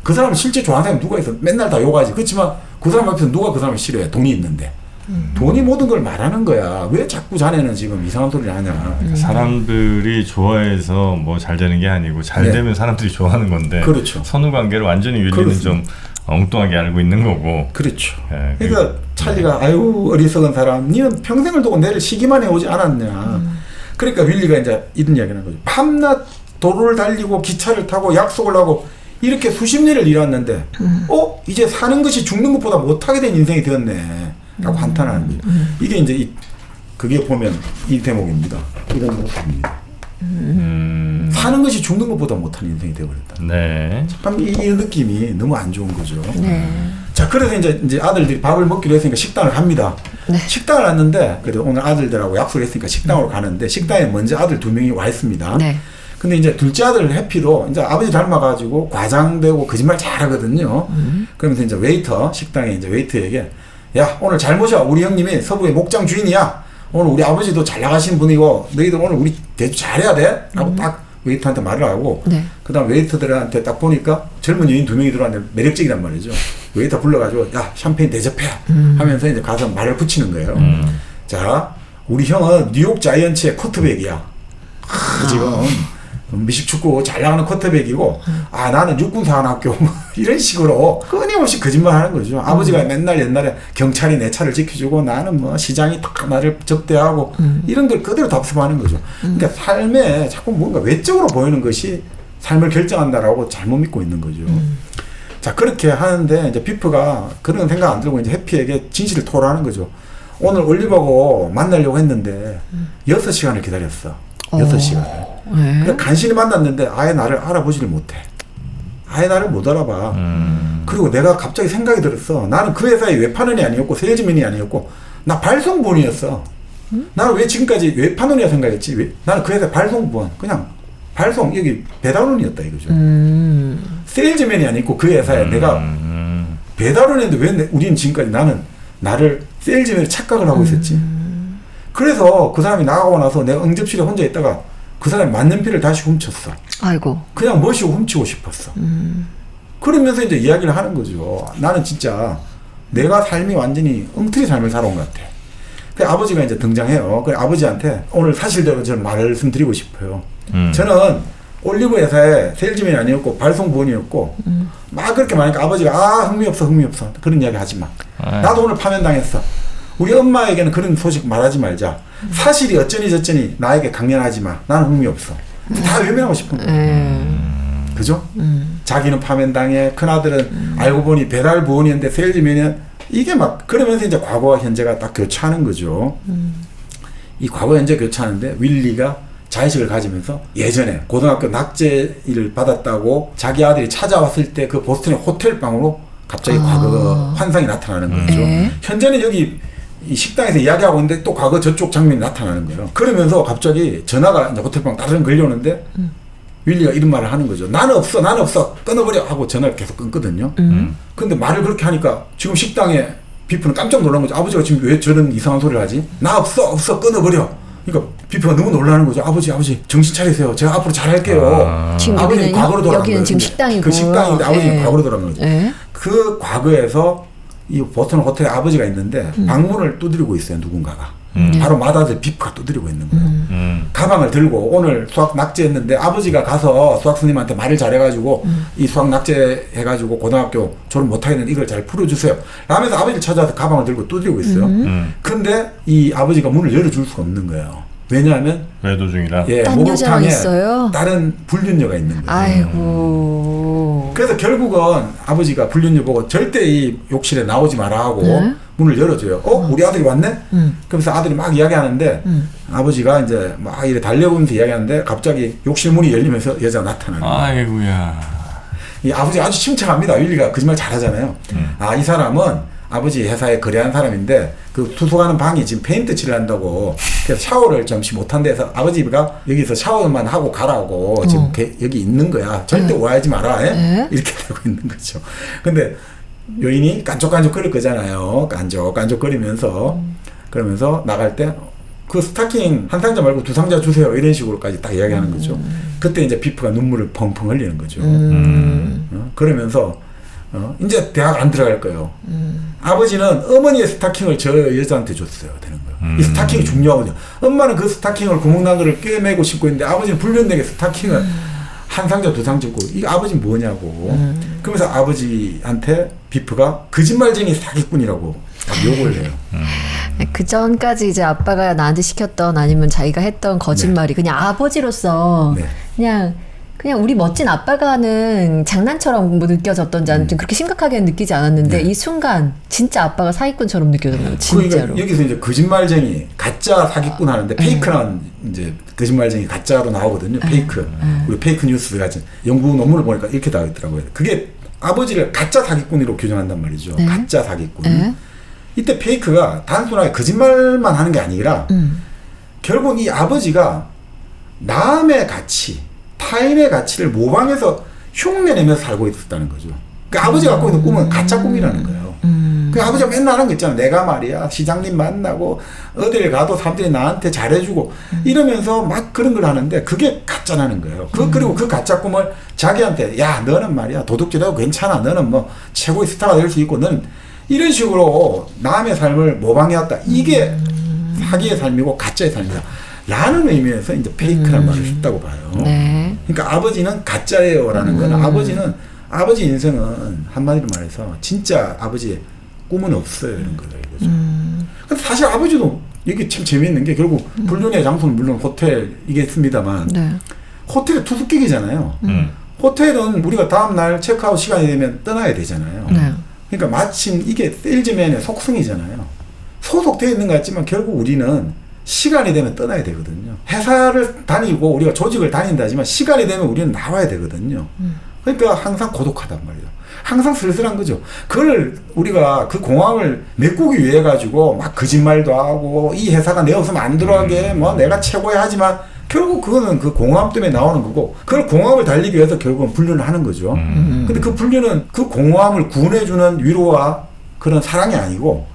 그 사람을 실제 좋아하는 사람이 누가 있어. 맨날 다 욕하지. 그렇지만 그 사람 앞에서 누가 그 사람을 싫어해. 돈이 있는데. 돈이 모든 걸 말하는 거야. 왜 자꾸 자네는 지금 이상한 소리를 하냐. 사람들이 좋아해서 뭐 잘 되는 게 아니고 잘 네. 되면 사람들이 좋아하는 건데 그렇죠. 선후 관계를 완전히 윌리는 그렇습니다. 좀 엉뚱하게 알고 있는 거고. 그렇죠. 네, 그러니까 찰리가 아유 어리석은 사람, 니는 평생을 두고 내를 시기만 해오지 않았냐. 그러니까 윌리가 이제 이런 이야기를 하는 거죠. 밤낮 도로를 달리고 기차를 타고 약속을 하고 이렇게 수십 년을 일했는데 이제 사는 것이 죽는 것보다 못하게 된 인생이 되었네 라고 한탄하는 거죠. 이게 이제 그게 보면 이 대목입니다. 이런 모습입니다. 사는 것이 죽는 것보다 못한 인생이 되어버렸다. 네. 참 이 느낌이 너무 안 좋은 거죠. 네. 자, 그래서 이제 아들들이 밥을 먹기로 했으니까 식당을 갑니다. 네. 식당을 갔는데 그래도 오늘 아들들하고 약속을 했으니까 식당으로 가는데 식당에 먼저 아들 2명이 와 있습니다. 네. 근데 이제 둘째 아들 해피도 이제 아버지 닮아가지고 과장되고 거짓말 잘하거든요. 그러면서 이제 웨이터 식당에 이제 웨이터에게 야, 오늘 잘 모셔. 우리 형님이 서부의 목장 주인이야. 오늘 우리 아버지도 잘 나가신 분이고 너희들 오늘 우리 대주 잘해야 돼. 라고 딱 웨이터한테 말을 하고 네. 그 다음 웨이터들한테 딱 보니까 젊은 여인 2명이 들어왔는데 매력적이란 말이죠. 웨이터 불러가지고 야, 샴페인 대접해 하면서 이제 가서 말을 붙이는 거예요. 자, 우리 형은 뉴욕 자이언츠의 쿼터백이야. 지금 미식축구 잘 나가는 쿼터백이고 나는 육군사관학교 이런 식으로 끊임없이 거짓말 하는 거죠. 아버지가 맨날 옛날에 경찰이 내 차를 지켜주고 나는 뭐 시장이 딱 나를 접대하고 이런 걸 그대로 답습하는 거죠. 그러니까 삶에 자꾸 뭔가 외적으로 보이는 것이 삶을 결정한다라고 잘못 믿고 있는 거죠. 자, 그렇게 하는데 이제 비프가 그런 생각 안 들고 이제 해피에게 진실을 토로하는 거죠. 오늘 올리버하고 만나려고 했는데 6시간을 기다렸어. 6시간을. 네. 그러니까 간신히 만났는데 아예 나를 알아보지를 못해. 아예 나를 못 알아봐. 그리고 내가 갑자기 생각이 들었어. 나는 그 회사의 외판원이 아니었고 세일즈맨이 아니었고 나 발송부원이었어. 나는 왜 지금까지 외판원이라 생각했지? 나는 그 회사 발송부원. 그냥 발송 여기 배달원이었다 이거죠. 세일즈맨이 아니고 그 회사에 내가 배달원인데 왜 우리는 지금까지 나를 세일즈맨으로 착각을 하고 있었지? 그래서 그 사람이 나가고 나서 내가 응접실에 혼자 있다가 그 사람이 만년필을 다시 훔쳤어. 아이고. 그냥 멋이고 훔치고 싶었어. 그러면서 이제 이야기를 하는 거죠. 나는 진짜 내가 삶이 완전히 엉터리 삶을 살아온 것 같아. 그 아버지가 이제 등장해요. 그 아버지한테 오늘 사실대로 저는 말씀드리고 싶어요. 저는 올리브 회사에 세일즈맨이 아니었고 발송부원이었고 막 그렇게 말하니까 아버지가 흥미없어 그런 이야기 하지 마. 나도 오늘 파면당했어. 우리 엄마에게는 그런 소식 말하지 말자. 사실이 어쩌니 저쩌니 나에게 강연하지 마. 나는 흥미없어. 다 외면하고 싶은 거예요. 그죠? 자기는 파면당해. 큰아들은 알고 보니 배달부원이었는데 세일즈맨이야. 이게 막 그러면서 이제 과거와 현재가 딱 교차하는 거죠. 이 과거 현재 교차하는데 윌리가 자의식을 가지면서 예전에 고등학교 낙제를 받았다고 자기 아들이 찾아왔을 때 그 보스턴의 호텔 방으로 갑자기 과거 환상이 나타나는 거죠. 현재는 여기 이 식당에서 이야기하고 있는데 또 과거 저쪽 장면이 나타나는 거예요. 그러면서 갑자기 전화가 이제 호텔방 다른 걸려오는데 윌리가 이런 말을 하는 거죠. 나는 없어, 끊어버려 하고 전화를 계속 끊거든요. 근데 말을 그렇게 하니까 지금 식당에 비프는 깜짝 놀란 거죠. 아버지가 지금 왜 저런 이상한 소리를 하지? 나 없어, 끊어버려. 그러니까 비프가 너무 놀라는 거죠. 아버지 정신 차리세요. 제가 앞으로 잘할게요. 지금 아버지는 과거로 돌아간 여기는 거예요. 지금 식당이고 그 식당인데 아버지는 과거로 돌아간 거죠. 예. 그 과거에서 이 보스턴 호텔에 아버지가 있는데 방문을 두드리고 있어요. 누군가가. 바로 맏아들 비프가 두드리고 있는 거예요. 가방을 들고 오늘 수학 낙제했는데 아버지가 가서 수학 선생님한테 말을 잘해가지고 이 수학 낙제 해가지고 고등학교 졸업 못하겠는데 이걸 잘 풀어주세요. 라면서 아버지를 찾아와서 가방을 들고 두드리고 있어요. 근데 이 아버지가 문을 열어줄 수가 없는 거예요. 왜냐하면 외도 중이라. 예, 딴 여자가 목욕탕에 있어요? 다른 불륜녀가 있는 거예요. 아이고. 그래서 결국은 아버지가 불륜녀 보고 절대 이 욕실에 나오지 마라 하고 네? 문을 열어줘요. 우리 아들이 왔네? 그러면서 아들이 막 이야기하는데 아버지가 이제 막 이래 달려오면서 이야기하는데 갑자기 욕실 문이 열리면서 여자가 나타나는 거예요. 아이고야. 이 아버지 아주 침착합니다. 윌리가 거짓말 잘하잖아요. 이 사람은 아버지 회사에 거래한 사람인데 그 투숙하는 방이 지금 페인트 칠을 한다고 그래서 샤워를 잠시 못한데 해서 아버지가 여기서 샤워만 하고 가라고 지금 여기 있는 거야. 절대 오해하지 마라. 이렇게 되고 있는 거죠. 근데 여인이 깐족깐족 거릴 거잖아요. 깐족깐족거리면서 그러면서 나갈 때 그 스타킹 한 상자 말고 2상자 주세요. 이런 식으로까지 딱 이야기하는 거죠. 그때 이제 비프가 눈물을 펑펑 흘리는 거죠. 그러면서 이제 대학 안 들어갈 거예요. 아버지는 어머니의 스타킹을 저 여자한테 줬어야 되는 거예요. 이 스타킹이 중요하거든요. 엄마는 그 스타킹을 구멍난 거를 꿰매고 신고 있는데 아버지는 불륜되게 스타킹을 한 상자 2상 줬고 이 아버지는 뭐냐고. 그러면서 아버지한테 비프가 거짓말쟁이 사기꾼이라고 욕을 해요. 그 전까지 이제 아빠가 나한테 시켰던 아니면 자기가 했던 거짓말이 그냥 아버지로서 그냥 우리 멋진 아빠가 하는 장난처럼 뭐 느껴졌던지 아무튼 그렇게 심각하게 느끼지 않았는데 이 순간 진짜 아빠가 사기꾼처럼 느껴졌나요? 진짜로. 그러니까 여기서 이제 거짓말쟁이, 가짜 사기꾼 하는데 페이크란 이제 거짓말쟁이 가짜로 나오거든요. 페이크. 우리 페이크 뉴스 같은 연구 논문을 보니까 이렇게 나와 있더라고요. 그게 아버지를 가짜 사기꾼으로 규정한단 말이죠. 가짜 사기꾼. 이때 페이크가 단순하게 거짓말만 하는 게 아니라 결국 이 아버지가 남의 가치, 타인의 가치를 모방해서 흉내내면서 살고 있었다는 거죠. 그러니까 아버지가 갖고 있는 꿈은 가짜 꿈이라는 거예요. 그 아버지가 맨날 하는 거 있잖아요. 내가 말이야 시장님 만나고 어딜 가도 사람들이 나한테 잘해주고 이러면서 막 그런 걸 하는데 그게 가짜라는 거예요. 그리고 그 가짜 꿈을 자기한테 야 너는 말이야 도둑질하고 괜찮아. 너는 뭐 최고의 스타가 될 수 있고 너는 이런 식으로 남의 삶을 모방해왔다. 이게 사기의 삶이고 가짜의 삶이다. 라는 의미에서 이제 페이크란 말을 썼다고 봐요. 네. 그러니까 아버지는 가짜예요라는 건 아버지 인생은 한마디로 말해서 진짜 아버지의 꿈은 없어요. 이런 거죠. 이거죠. 근데 사실 아버지도 이게 참 재미있는 게 결국 불륜의 장소는 물론 호텔이겠습니다만 호텔의 투숙객이잖아요. 호텔은 우리가 다음날 체크아웃 시간이 되면 떠나야 되잖아요. 그러니까 마침 이게 세일즈맨의 속성이잖아요. 소속되어 있는 것 같지만 결국 우리는 시간이 되면 떠나야 되거든요. 회사를 다니고 우리가 조직을 다닌다지만 시간이 되면 우리는 나와야 되거든요. 그러니까 항상 고독하단 말이에요. 항상 쓸쓸한 거죠. 그걸 우리가 그 공황을 메꾸기 위해 가지고 막 거짓말도 하고 이 회사가 내 없으면 안 들어가게 뭐 내가 최고야 하지만 결국 그거는 그 공허함 때문에 나오는 거고 그걸 공허함을 달리기 위해서 결국은 불륜을 하는 거죠. 근데 그 불륜은 그 공허함을 구원해주는 위로와 그런 사랑이 아니고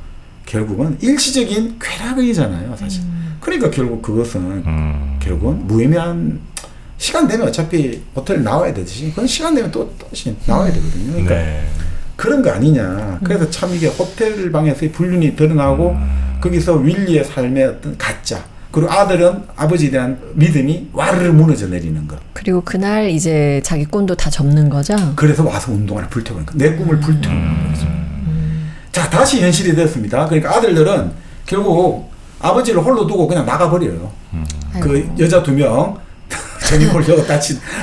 결국은 일시적인 쾌락이잖아요, 사실. 그러니까 결국 그것은 결국은 무의미한 시간 되면 어차피 호텔 나와야 되듯이 그건 시간 되면 또 다시 나와야 되거든요. 그러니까 그런 거 아니냐. 그래서 참 이게 호텔 방에서의 불륜이 드러나고 거기서 윌리의 삶의 어떤 가짜 그리고 아들은 아버지에 대한 믿음이 와르르 무너져 내리는 거. 그리고 그날 이제 자기 꿈도 다 접는 거죠. 그래서 와서 운동화를 불태우는 거. 내 꿈을 불태우는 거죠. 자, 다시 현실이 됐습니다. 그러니까 아들들은 결국 아버지를 홀로 두고 그냥 나가버려요. 그 여자 2명 제니콜 여자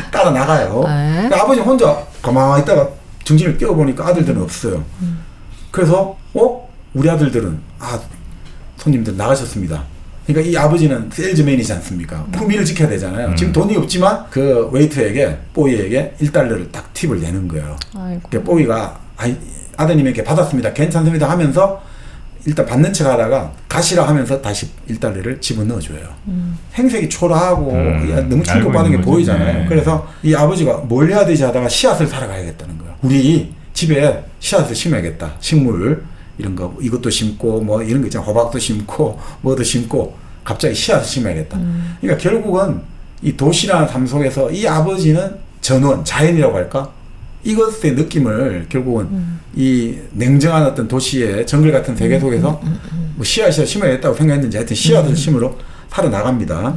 따라 나가요. 그러니까 아버지 혼자 가만히 있다가 정신을 깨워보니까 아들들은 없어요. 그래서 우리 아들들은 손님들 나가셨습니다. 그러니까 이 아버지는 세일즈맨이지 않습니까? 품위를 지켜야 되잖아요. 지금 돈이 없지만 그 웨이터에게 뽀이에게 $1를 딱 팁을 내는 거예요. 그러니까 뽀이가 아드님에게 받았습니다. 괜찮습니다 하면서 일단 받는 척 하다가 가시라 하면서 다시 1달러를 집어넣어줘요. 행색이 초라하고 야, 너무 충격받은 게 보이잖아요. 네. 그래서 이 아버지가 뭘 해야 되지 하다가 씨앗을 사러 가야겠다는 거예요. 우리 집에 씨앗을 심어야겠다. 식물 이런 거 이것도 심고 뭐 이런 거 있잖아. 호박도 심고 뭐도 심고 갑자기 씨앗을 심어야겠다. 그러니까 결국은 이 도시라는 삶 속에서 이 아버지는 전원, 자연이라고 할까? 이것의 느낌을 결국은 이 냉정한 어떤 도시의 정글 같은 세계 속에서 뭐 씨앗을 심어야겠다고 생각했는지 하여튼 씨앗을 심으러 살아나갑니다.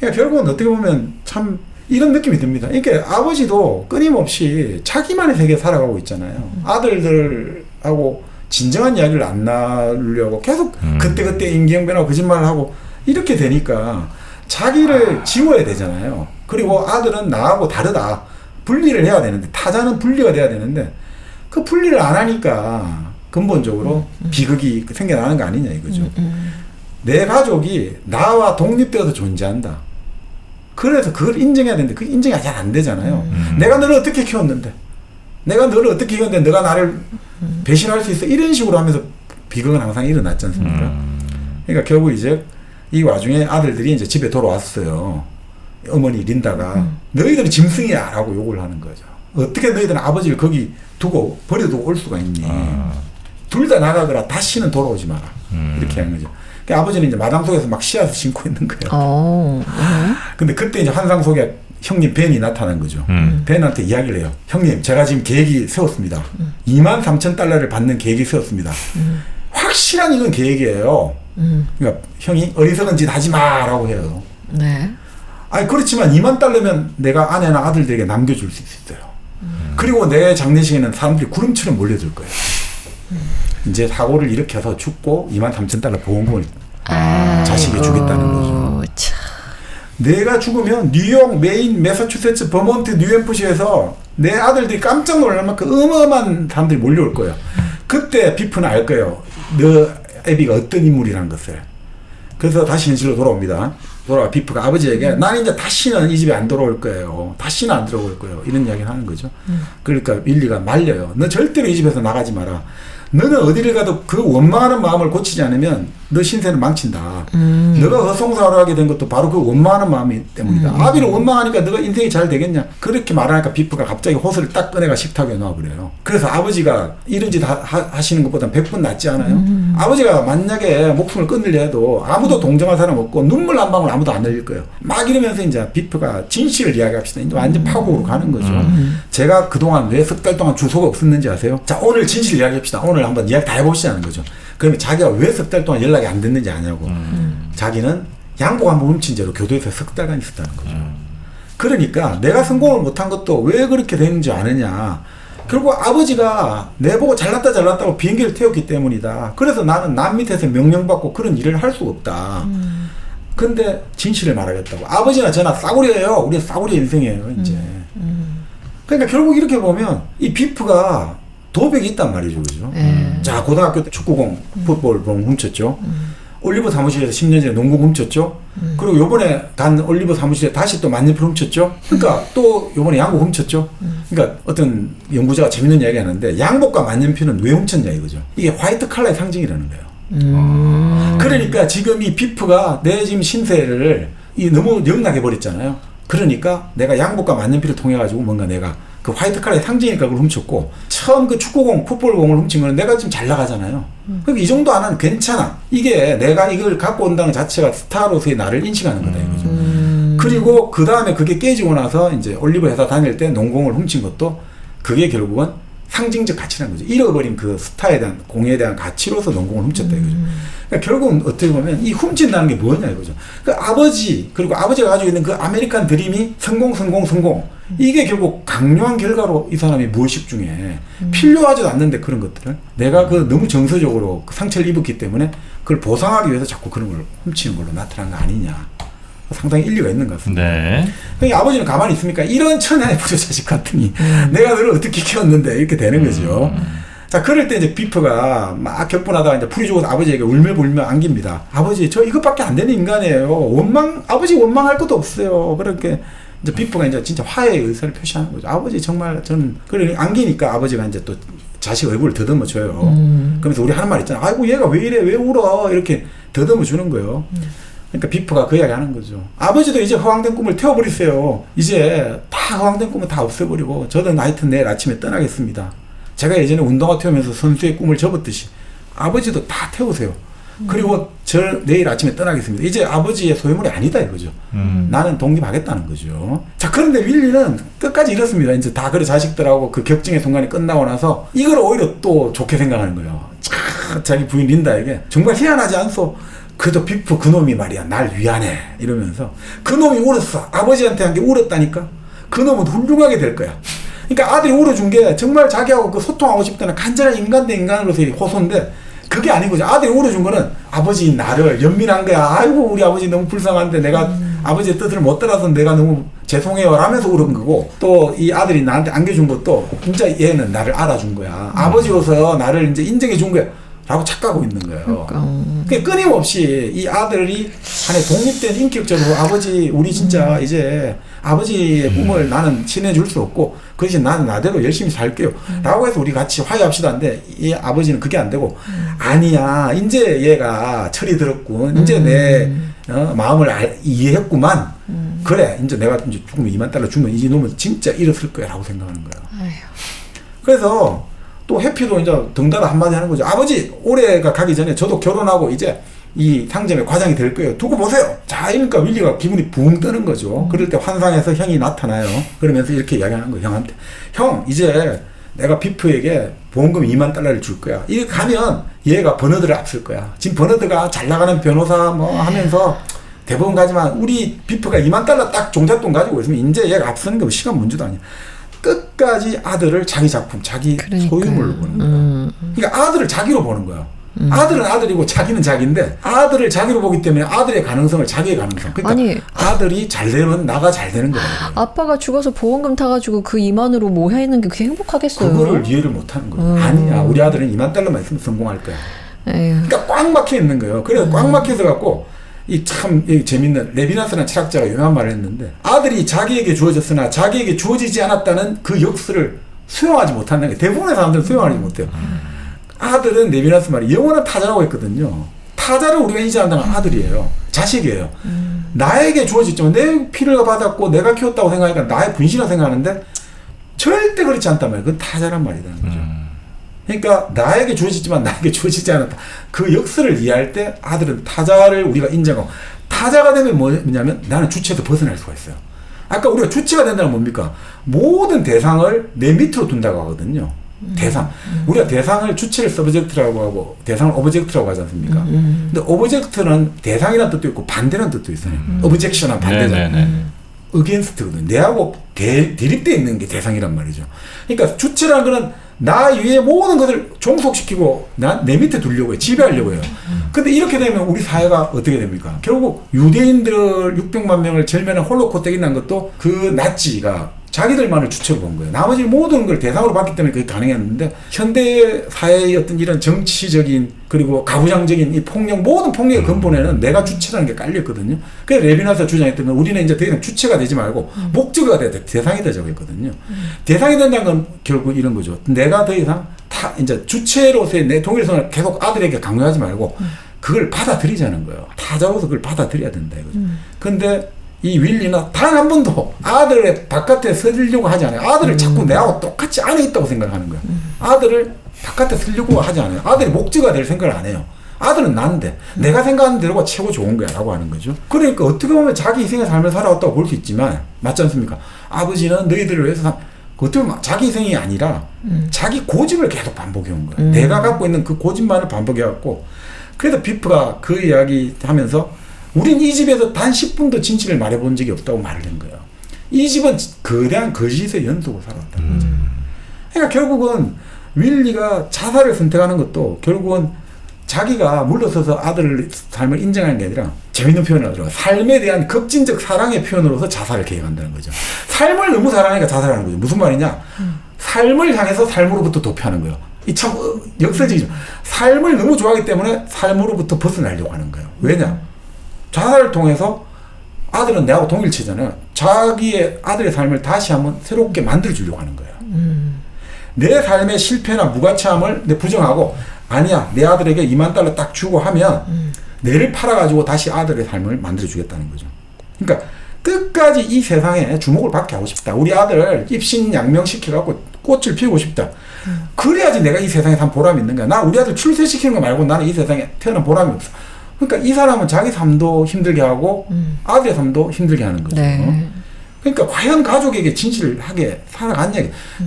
그러니까 결국은 어떻게 보면 참 이런 느낌이 듭니다. 그러니까 아버지도 끊임없이 자기만의 세계에 살아가고 있잖아요. 아들들하고 진정한 이야기를 안 나누려고 계속 그때그때 임기응변하고 거짓말을 하고 이렇게 되니까 자기를 지워야 되잖아요. 그리고 아들은 나하고 다르다. 분리를 해야 되는데 타자는 분리가 돼야 되는데 그 분리를 안 하니까 근본적으로 비극이 생겨나는 거 아니냐 이거죠. 내 가족이 나와 독립되어서 존재한다. 그래서 그걸 인정해야 되는데 그게 인정이 잘 안 되잖아요. 내가 너를 어떻게 키웠는데 내가 너를 어떻게 키웠는데 너가 나를 배신할 수 있어 이런 식으로 하면서 비극은 항상 일어났지 않습니까? 그러니까 결국 이제 이 와중에 아들들이 이제 집에 돌아왔어요. 어머니 린다가 너희들은 짐승이야 라고 욕을 하는 거죠. 어떻게 너희들은 아버지를 거기 두고 버려두고 올 수가 있니? 둘 다 나가거라. 다시는 돌아오지 마라. 이렇게 하는 거죠. 그러니까 아버지는 이제 마당 속에서 막 씨앗을 심고 있는 거예요. 근데 그때 이제 환상 속에 형님 벤이 나타난 거죠. 벤한테 이야기를 해요. 형님 제가 지금 계획이 세웠습니다. 23,000달러를 받는 계획이 세웠습니다. 확실한 이건 계획이에요. 그러니까 형이 어리석은 짓 하지 마라고 해요. 네. 아니 그렇지만 2만 달러면 내가 아내나 아들들에게 남겨줄 수 있어요. 그리고 내 장례식에는 사람들이 구름처럼 몰려들 거예요. 이제 사고를 일으켜서 죽고 23,000달러 보험금을 자식이 주겠다는 거죠. 참. 내가 죽으면 뉴욕, 메인, 매사추세츠, 버몬트, 뉴햄프시에서 내 아들들이 깜짝 놀랄 만큼 어마어마한 사람들이 몰려올 거예요. 그때 비프는 알 거예요. 너 애비가 어떤 인물이라는 것을. 그래서 다시 현실로 돌아옵니다. 돌아와 비프가 아버지에게 나는 이제 다시는 이 집에 안 돌아올 거예요. 다시는 안 들어올 거예요. 이런 이야기를 하는 거죠. 그러니까 밀리가 말려요. 너 절대로 이 집에서 나가지 마라. 너는 어디를 가도 그 원망하는 마음을 고치지 않으면 너 신세는 망친다. 너가 허송사로 하게 된 것도 바로 그 원망하는 마음이 때문이다. 아비를 원망하니까 너가 인생이 잘 되겠냐. 그렇게 말하니까 비프가 갑자기 호스를 딱 꺼내가 식탁에 놔버려요. 그래서 아버지가 이런 짓 하시는 것보다 100번 낫지 않아요? 아버지가 만약에 목숨을 끊으려 해도 아무도 동정할 사람 없고 눈물 한 방울 아무도 안 흘릴 거예요. 막 이러면서 이제 비프가 진실을 이야기합시다. 이제 완전 파국으로 가는 거죠. 제가 그동안 왜 석 달 동안 주소가 없었는지 아세요? 자, 오늘 진실 이야기합시다. 오늘 한번 이야기 다 해보시자는 거죠. 그러면 자기가 왜 석 달 동안 연락이 안 됐는지 아냐고. 자기는 양복 한번 훔친 채로 교도에서 석 달간 있었다는 거죠. 그러니까 내가 성공을 못한 것도 왜 그렇게 되는지 아느냐. 결국 아버지가 내보고 잘났다고 비행기를 태웠기 때문이다. 그래서 나는 남 밑에서 명령받고 그런 일을 할 수가 없다. 근데 진실을 말하겠다고. 아버지나 저나 싸구려예요. 우리 싸구려 인생이에요 이제. 그러니까 결국 이렇게 보면 이 비프가 도백이 있단 말이죠. 그죠? 자, 고등학교 때 축구공, 풋볼공 훔쳤죠. 올리버 사무실에서 10년 전에 농구 훔쳤죠. 그리고 요번에 간 올리버 사무실에 다시 또 만년필 훔쳤죠. 그러니까 또 요번에 양복 훔쳤죠. 그러니까 어떤 연구자가 재밌는 이야기 하는데 양복과 만년필은 왜 훔쳤냐 이거죠. 이게 화이트 칼라의 상징이라는 거예요. 그러니까 지금 이 비프가 내 지금 신세를 너무 영락해 버렸잖아요. 그러니까 내가 양복과 만년필을 통해 가지고 뭔가 내가 그 화이트 칼라의 상징이니까 그걸 훔쳤고 처음 그 축구공, 풋볼공을 훔친 거는 내가 지금 잘 나가잖아요. 그러니까 이 정도 안 하면 괜찮아. 이게 내가 이걸 갖고 온다는 자체가 스타로서의 나를 인식하는 거다 이거죠. 그리고 그 다음에 그게 깨지고 나서 이제 올리버 회사 다닐 때 농공을 훔친 것도 그게 결국은 상징적 가치라는 거죠. 잃어버린 그 스타에 대한 공에 대한 가치로서 농공을 훔쳤다 이거죠. 그러니까 결국은 어떻게 보면 이 훔친다는 게 뭐냐 이거죠. 그 아버지 그리고 아버지가 가지고 있는 그 아메리칸 드림이 성공 이게 결국 강요한 결과로 이 사람이 무의식 중에 필요하지도 않는데 그런 것들을 내가 그 너무 정서적으로 그 상처를 입었기 때문에 그걸 보상하기 위해서 자꾸 그런 걸 훔치는 걸로 나타난 거 아니냐. 상당히 일리가 있는 것 같습니다. 네. 그러니까 아버지는 가만히 있습니까? 이런 천하의 부조자식 같으니 내가 너를 어떻게 키웠는데 이렇게 되는 거죠. 자, 그럴 때 이제 비프가 막 격분하다가 이제 풀이 죽어서 아버지에게 울며불며 안깁니다. 아버지, 저 이것밖에 안 되는 인간이에요. 아버지 원망할 것도 없어요. 그렇게 이제 비프가 이제 진짜 화해의 의사를 표시하는 거죠. 아버지 정말 저는 그래 안기니까 아버지가 이제 또 자식 얼굴을 더듬어 줘요. 그러면서 우리 하는 말 있잖아. 아이고 얘가 왜 이래 왜 울어 이렇게 더듬어 주는 거예요. 그러니까 비프가 그 이야기 하는 거죠. 아버지도 이제 허황된 꿈을 태워버리세요. 이제 다 허황된 꿈은 다 없애버리고 저도 하여튼 내일 아침에 떠나겠습니다. 제가 예전에 운동화 태우면서 선수의 꿈을 접었듯이 아버지도 다 태우세요. 그리고 저 내일 아침에 떠나겠습니다. 이제 아버지의 소유물이 아니다 이거죠. 나는 독립하겠다는 거죠. 자, 그런데 윌리는 끝까지 이렇습니다. 이제 다 그래 자식들하고 그 격정의 순간이 끝나고 나서 이걸 오히려 또 좋게 생각하는 거예요. 자기 부인 린다에게 정말 희한하지 않소? 그래도 비프 그놈이 말이야 날 위하네 이러면서 그놈이 울었어. 아버지한테 한 게 울었다니까. 그놈은 훌륭하게 될 거야. 그러니까 아들이 울어준 게 정말 자기하고 그 소통하고 싶다는 간절한 인간 대 인간으로서의 호소인데 그게 아니고 아들이 울어준 거는 아버지 나를 연민한 거야. 아이고 우리 아버지 너무 불쌍한데 내가 아버지의 뜻을 못 따라서 내가 너무 죄송해요 라면서 울은 거고 또 이 아들이 나한테 안겨준 것도 진짜 얘는 나를 알아준 거야. 아버지로서 나를 이제 인정해 준 거야 라고 착각하고 있는 거예요. 그러니까 끊임없이 이 아들이 하나의 독립된 인격적으로 아버지 우리 진짜 이제 아버지의 꿈을 나는 친해줄 수 없고 그 대신 나는 나대로 열심히 살게요 라고 해서 우리 같이 화해합시다인데 이 아버지는 그게 안 되고 아니야 이제 얘가 철이 들었군 이제 내 마음을 이해했구만 그래 이제 내가 이제 죽으면 $20,000 주면 이 놈은 진짜 일었을 거야 라고 생각하는 거야. 그래서 또 해피도 이제 덩달아 한마디 하는 거죠. 아버지 올해가 가기 전에 저도 결혼하고 이제 이 상점의 과장이 될 거예요. 두고 보세요. 자, 이러니까 윌리가 기분이 붕 뜨는 거죠. 그럴 때 환상에서 형이 나타나요. 그러면서 이렇게 이야기하는 거예요. 형한테. 형 이제 내가 비프에게 보험금 $20,000를 줄 거야. 이렇게 가면 얘가 버너드를 앞설 거야. 지금 버너드가 잘 나가는 변호사 뭐 하면서 대법원 가지만 우리 비프가 $20,000 딱 종잣돈 가지고 있으면 이제 얘가 앞서는 게 시간 문제도 아니야. 끝까지 아들을 자기 작품, 자기 소유물로 보는 거야. 그러니까 아들을 자기로 보는 거야. 아들은 아들이고 자기는 자기인데 아들을 자기로 보기 때문에 아들의 가능성을 자기의 가능성. 그러니까 아니, 아들이 잘 되면 나가 잘 되는 거야. 아빠가 죽어서 보험금 타가지고 그 2만으로 뭐 해있는 게 그게 행복하겠어요? 그거를 이해를 못하는 거야. 아니야. 우리 아들은 $20,000만 있으면 성공할 거야. 에휴. 그러니까 꽉 막혀 있는 거예요. 그래서 꽉 막혀서 갖고 이 참 재밌는 레비나스라는 철학자가 유명한 말을 했는데 아들이 자기에게 주어졌으나 자기에게 주어지지 않았다는 그 역사를 수용하지 못한다는 게 대부분의 사람들은 수용하지 못해요. 아들은 레비나스 말이 영원한 타자라고 했거든요. 타자를 우리가 인지한다는 아들이에요. 자식이에요. 나에게 주어졌지만 내 피를 받았고 내가 키웠다고 생각하니까 나의 분신이라고 생각하는데 절대 그렇지 않단 말이에요. 그건 타자란 말이라는 거죠. 그러니까 나에게 주어지지만 나에게 주어지지 않았다. 그 역사를 이해할 때 아들은 타자를 우리가 인정하고 타자가 되면 뭐냐면 나는 주체에서 벗어날 수가 있어요. 아까 우리가 주체가 된다는 뭡니까? 모든 대상을 내 밑으로 둔다고 하거든요. 대상. 우리가 대상을 주체를 서브젝트라고 하고 대상을 오브젝트라고 하지 않습니까? 근데 오브젝트는 대상이라는 뜻도 있고 반대라는 뜻도 있어요. 오브젝션은 반대잖아요. 어게인스트거든요. 내하고 대립되어 있는 게 대상이란 말이죠. 그러니까 주체라는 거는 나 위에 모든 것을 종속시키고 내 밑에 두려고 해요. 지배하려고 해요. 근데 이렇게 되면 우리 사회가 어떻게 됩니까? 결국 유대인들 600만 명을 절면한 홀로코스트가 일어난 것도 그 나치가 자기들만을 주체로 본 거예요. 나머지 모든 걸 대상으로 봤기 때문에 그게 가능했는데 현대 사회의 어떤 이런 정치적인 그리고 가부장적인 이 폭력 모든 폭력의 근본에는 내가 주체라는 게 깔렸거든요. 그래서 레비나스가 주장했던 건 우리는 이제 더 이상 주체가 되지 말고 목적어가 돼야 돼. 대상이 되자고 했거든요. 대상이 된다는 건 결국 이런 거죠. 내가 더 이상 이제 주체로서의 내 동일성을 계속 아들에게 강요하지 말고 그걸 받아들이자는 거예요. 타자로서 그걸 받아들여야 된다 이거죠. 근데 이 윌리는 단 한 번도 아들의 바깥에 서려고 하지 않아요. 아들을 자꾸 내하고 똑같이 안에 있다고 생각하는 거예요. 아들을 바깥에 서려고 하지 않아요. 아들이 목적가 될 생각을 안 해요. 아들은 난데 내가 생각하는 대로가 최고 좋은 거야 라고 하는 거죠. 그러니까 어떻게 보면 자기 희생의 삶을 살아왔다고 볼 수 있지만 맞지 않습니까? 아버지는 너희들을 위해서 어떻게 보면 자기 희생이 아니라 자기 고집을 계속 반복해온 거예요. 내가 갖고 있는 그 고집만을 반복해왔고 그래서 비프가 그 이야기 하면서 우린 이 집에서 단 10분도 진실을 말해본 적이 없다고 말을 한 거예요. 이 집은 거대한 거짓의 연속으로 살았다. 그러니까 결국은 윌리가 자살을 선택하는 것도 결국은 자기가 물러서서 아들의 삶을 인정하는 게 아니라 재밌는 표현을 하더라고요. 삶에 대한 급진적 사랑의 표현으로서 자살을 계획한다는 거죠. 삶을 너무 사랑하니까 자살하는 거죠. 무슨 말이냐? 삶을 향해서 삶으로부터 도피하는 거예요. 이 참 역설적이죠. 삶을 너무 좋아하기 때문에 삶으로부터 벗어나려고 하는 거예요. 왜냐? 자살을 통해서 아들은 내하고 동일체잖아요. 자기의 아들의 삶을 다시 한번 새롭게 만들어주려고 하는 거예요. 내 삶의 실패나 무가치함을 내 부정하고 아니야 내 아들에게 2만 달러 딱 주고 하면 내를 팔아가지고 다시 아들의 삶을 만들어주겠다는 거죠. 그러니까 끝까지 이 세상에 주목을 받게 하고 싶다. 우리 아들을 입신양명시켜갖고 꽃을 피우고 싶다. 그래야지 내가 이 세상에 산 보람이 있는 거야. 나 우리 아들 출세시키는 거 말고 나는 이 세상에 태어난 보람이 없어. 그러니까 이 사람은 자기 삶도 힘들게 하고 아들의 삶도 힘들게 하는 거죠. 네. 그러니까 과연 가족에게 진실하게 살아갔냐.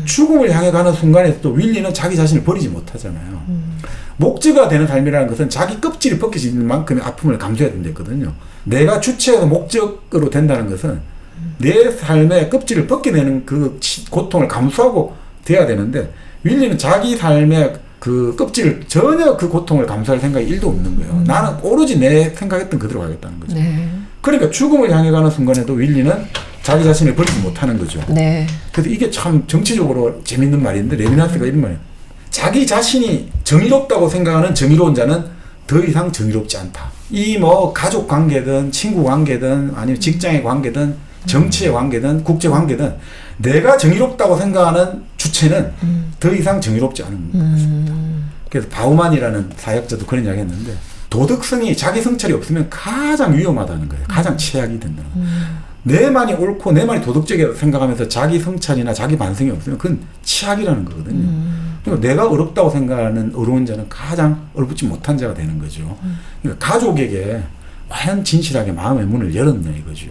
죽음을 향해 가는 순간에 또 윌리는 자기 자신을 버리지 못하잖아요. 목재가 되는 삶이라는 것은 자기 껍질이 벗겨지는 만큼의 아픔을 감수해야 된다거든요. 내가 주체에서 목적으로 된다는 것은 내 삶의 껍질을 벗겨내는 그 고통을 감수하고 돼야 되는데 윌리는 자기 삶의 그 껍질을 전혀 그 고통을 감수할 생각이 1도 없는 거예요. 나는 오로지 내 생각했던 그대로 가겠다는 거죠. 네. 그러니까 죽음을 향해 가는 순간에도 윌리는 자기 자신을 버리지 못하는 거죠. 네. 그래서 이게 참 정치적으로 재밌는 말인데 레비나스가 이런 말이에요. 자기 자신이 정의롭다고 생각하는 정의로운 자는 더 이상 정의롭지 않다. 이 뭐 가족 관계든 친구 관계든 아니면 직장의 관계든 정치의 관계든 국제 관계든 내가 정의롭다고 생각하는 주체는 더 이상 정의롭지 않은 것입니다. 그래서 바우만이라는 사역자도 그런 이야기 했는데 도덕성이 자기 성찰이 없으면 가장 위험하다는 거예요. 가장 최악이 된다는 거예요. 내만이 옳고 내만이 도덕적이라고 생각하면서 자기 성찰이나 자기 반성이 없으면 그건 치악이라는 거거든요. 그러니까 내가 어렵다고 생각하는 어려운 자는 가장 얼붙지 못한 자가 되는 거죠. 그러니까 가족에게 과연 진실하게 마음의 문을 열었냐 이거죠.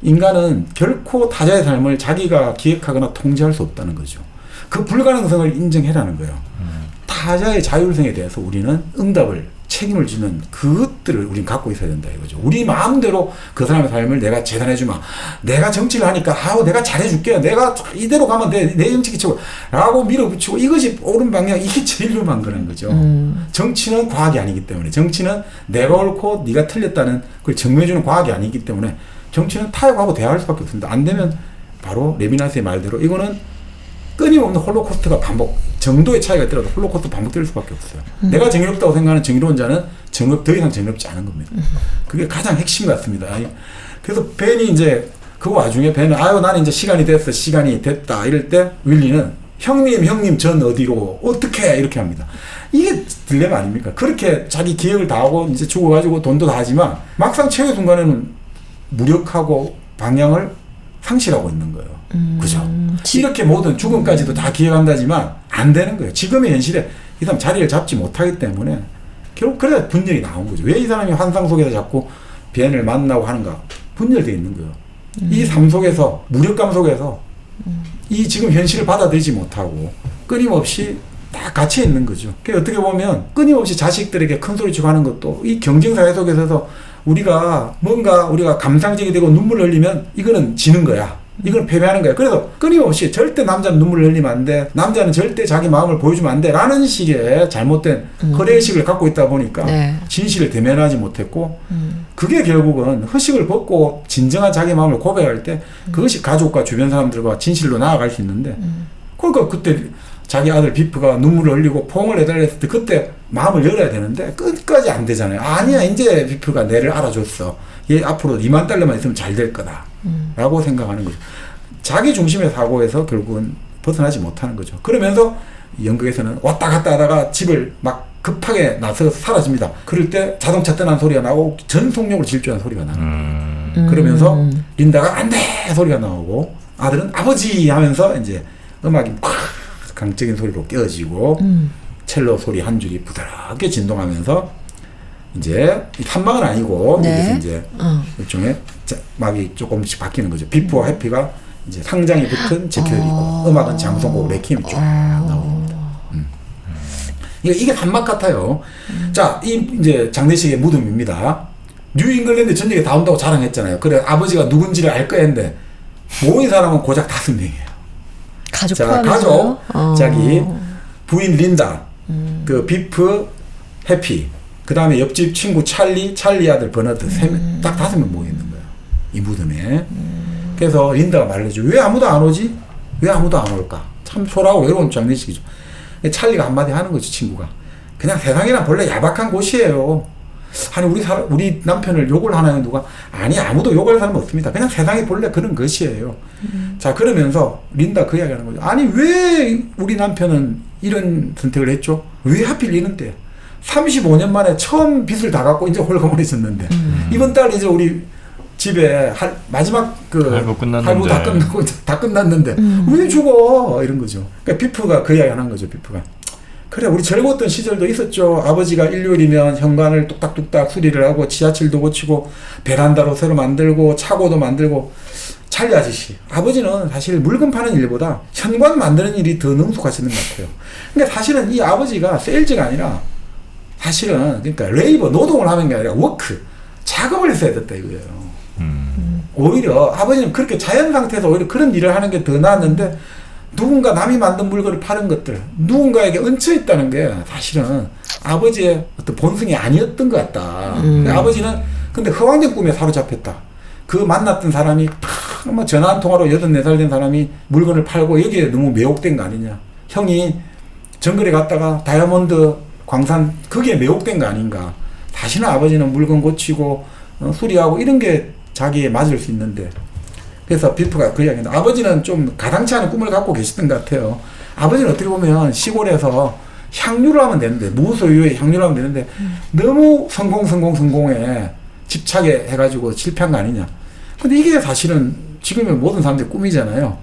인간은 결코 타자의 삶을 자기가 기획하거나 통제할 수 없다는 거죠. 그 불가능성을 인정해라는 거예요. 타자의 자율성에 대해서 우리는 응답을 책임을 지는 그것들을 우리는 갖고 있어야 된다 이거죠. 우리 마음대로 그 사람의 삶을 내가 재단해주마. 내가 정치를 하니까 내가 잘해줄게. 내가 이대로 가면 내 정치 최고 라고 밀어붙이고 이것이 옳은 방향 이게 제일 위험한 거라는 거죠. 정치는 과학이 아니기 때문에 정치는 내가 옳고 네가 틀렸다는 그걸 증명해주는 과학이 아니기 때문에 정치는 타협하고 대화할 수밖에 없습니다. 안 되면 바로 레비나스의 말대로 이거는 끊임없는 홀로코스트가 반복, 정도의 차이가 있더라도 홀로코스트 반복될 수밖에 없어요. 내가 정의롭다고 생각하는 정의로운 자는 더 이상 정의롭지 않은 겁니다. 그게 가장 핵심 같습니다. 그래서 벤이 이제 그 와중에 벤은 나는 이제 시간이 됐다 이럴 때 윌리는 형님 전 어디로 어떻게 이렇게 합니다. 이게 딜레마 아닙니까? 그렇게 자기 기획을 다 하고 이제 죽어가지고 돈도 다 하지만 막상 최후 순간에는 무력하고 방향을 상실하고 있는 거예요. 그죠? 이렇게 모든 죽음까지도 다 기획한다지만 안 되는 거예요. 지금의 현실에 이 사람 자리를 잡지 못하기 때문에 결국 그래서 분열이 나온 거죠. 왜 이 사람이 환상 속에서 자꾸 벤을 만나고 하는가? 분열되어 있는 거예요. 이 삶 속에서 무력감 속에서 이 지금 현실을 받아들이지 못하고 끊임없이 다 갇혀 있는 거죠. 그러니까 어떻게 보면 끊임없이 자식들에게 큰 소리 치고 하는 것도 이 경쟁사회 속에서 우리가 감상적이 되고 눈물을 흘리면 이거는 지는 거야. 이건 패배하는 거야. 그래서 끊임없이 절대 남자는 눈물을 흘리면 안 돼. 남자는 절대 자기 마음을 보여주면 안 돼. 라는 식의 잘못된 거래의식을 갖고 있다 보니까 네. 진실을 대면하지 못했고 그게 결국은 허식을 벗고 진정한 자기 마음을 고백할 때 그것이 가족과 주변 사람들과 진실로 나아갈 수 있는데 그러니까 그때 자기 아들 비프가 눈물을 흘리고 포옹을 해달랬을 때 그때 마음을 열어야 되는데 끝까지 안 되잖아요. 아니야 이제 비프가 내를 알아줬어. 얘 앞으로 2만 달러만 있으면 잘 될 거다 라고 생각하는 거죠. 자기 중심의 사고에서 결국은 벗어나지 못하는 거죠. 그러면서 연극에서는 왔다 갔다 하다가 집을 막 급하게 나서서 사라집니다. 그럴 때 자동차 떠난 소리가 나고 전속력으로 질주하는 소리가 나는 거예요. 그러면서 린다가 안 돼 소리가 나오고 아들은 아버지 하면서 이제 음악이 팍 강적인 소리로 깨어지고 첼로 소리 한 줄이 부드럽게 진동하면서 이제 산막은 아니고 네. 여기서 이제 일종의 막이 조금씩 바뀌는 거죠. 비프와 해피가 이제 상장이 붙은 재킷을 입고 음악은 장성곡 레퀴엠이 쫙 나옵니다. 이게 산막 같아요. 자, 이제 장례식의 무덤입니다. 뉴 잉글랜드 전역에 다 온다고 자랑했잖아요. 그래 아버지가 누군지를 알 거야 했는데 모인 사람은 고작 5명이에요. 가족 자, 포함해서요? 가족 자기 부인 린다, 그 비프, 해피, 그 다음에 옆집 친구 찰리 아들 버너드 딱 5명 모여 있는 거예요. 이 무덤에. 그래서 린다가 말해줘. 왜 아무도 안 오지? 왜 아무도 안 올까? 참 초라하고 외로운 장례식이죠. 찰리가 한마디 하는 거죠, 친구가. 그냥 세상이란 본래 야박한 곳이에요. 아니 우리 남편을 욕을 하나요 누가? 아니 아무도 욕할 사람 없습니다. 그냥 세상이 본래 그런 것이에요. 자 그러면서 린다 그 이야기하는 거죠. 아니 왜 우리 남편은 이런 선택을 했죠? 왜 하필 이런데? 35년 만에 처음 빚을 다 갚고 이제 홀가분해졌는데 이번 달 이제 우리 집에 마지막 할부 다 끝났는데 왜 죽어? 이런 거죠. 그러니까 비프가 그 이야기 하는 거죠. 비프가. 그래 우리 젊었던 시절도 있었죠. 아버지가 일요일이면 현관을 뚝딱뚝딱 수리를 하고 지하철도 고치고 베란다로 새로 만들고 차고도 만들고 찰리 아저씨 아버지는 사실 물건 파는 일보다 현관 만드는 일이 더 능숙하시는 것 같아요. 그러니까 사실은 이 아버지가 세일즈가 아니라 사실은 그러니까 레이버 노동을 하는 게 아니라 워크 작업을 했어야 됐다 이거예요. 오히려 아버지는 그렇게 자연 상태에서 오히려 그런 일을 하는 게 더 나았는데 누군가 남이 만든 물건을 파는 것들 누군가에게 얹혀 있다는 게 사실은 아버지의 어떤 본성이 아니었던 것 같다. 아버지는 근데 허황된 꿈에 사로잡혔다. 그 만났던 사람이 막 전화 한 통화로 84살 된 사람이 물건을 팔고 여기에 너무 매혹된 거 아니냐. 형이 정글에 갔다가 다이아몬드 광산 그게 매혹된 거 아닌가. 사실은 아버지는 물건 고치고 수리하고 이런 게 자기에 맞을 수 있는데 그래서 비프가 그 이야기는 아버지는 좀 가당치 않은 꿈을 갖고 계시던 것 같아요. 아버지는 어떻게 보면 시골에서 향유를 하면 되는데 무소유의 향유를 하면 되는데 너무 성공에 집착해 해가지고 실패한 거 아니냐. 근데 이게 사실은 지금의 모든 사람들의 꿈이잖아요.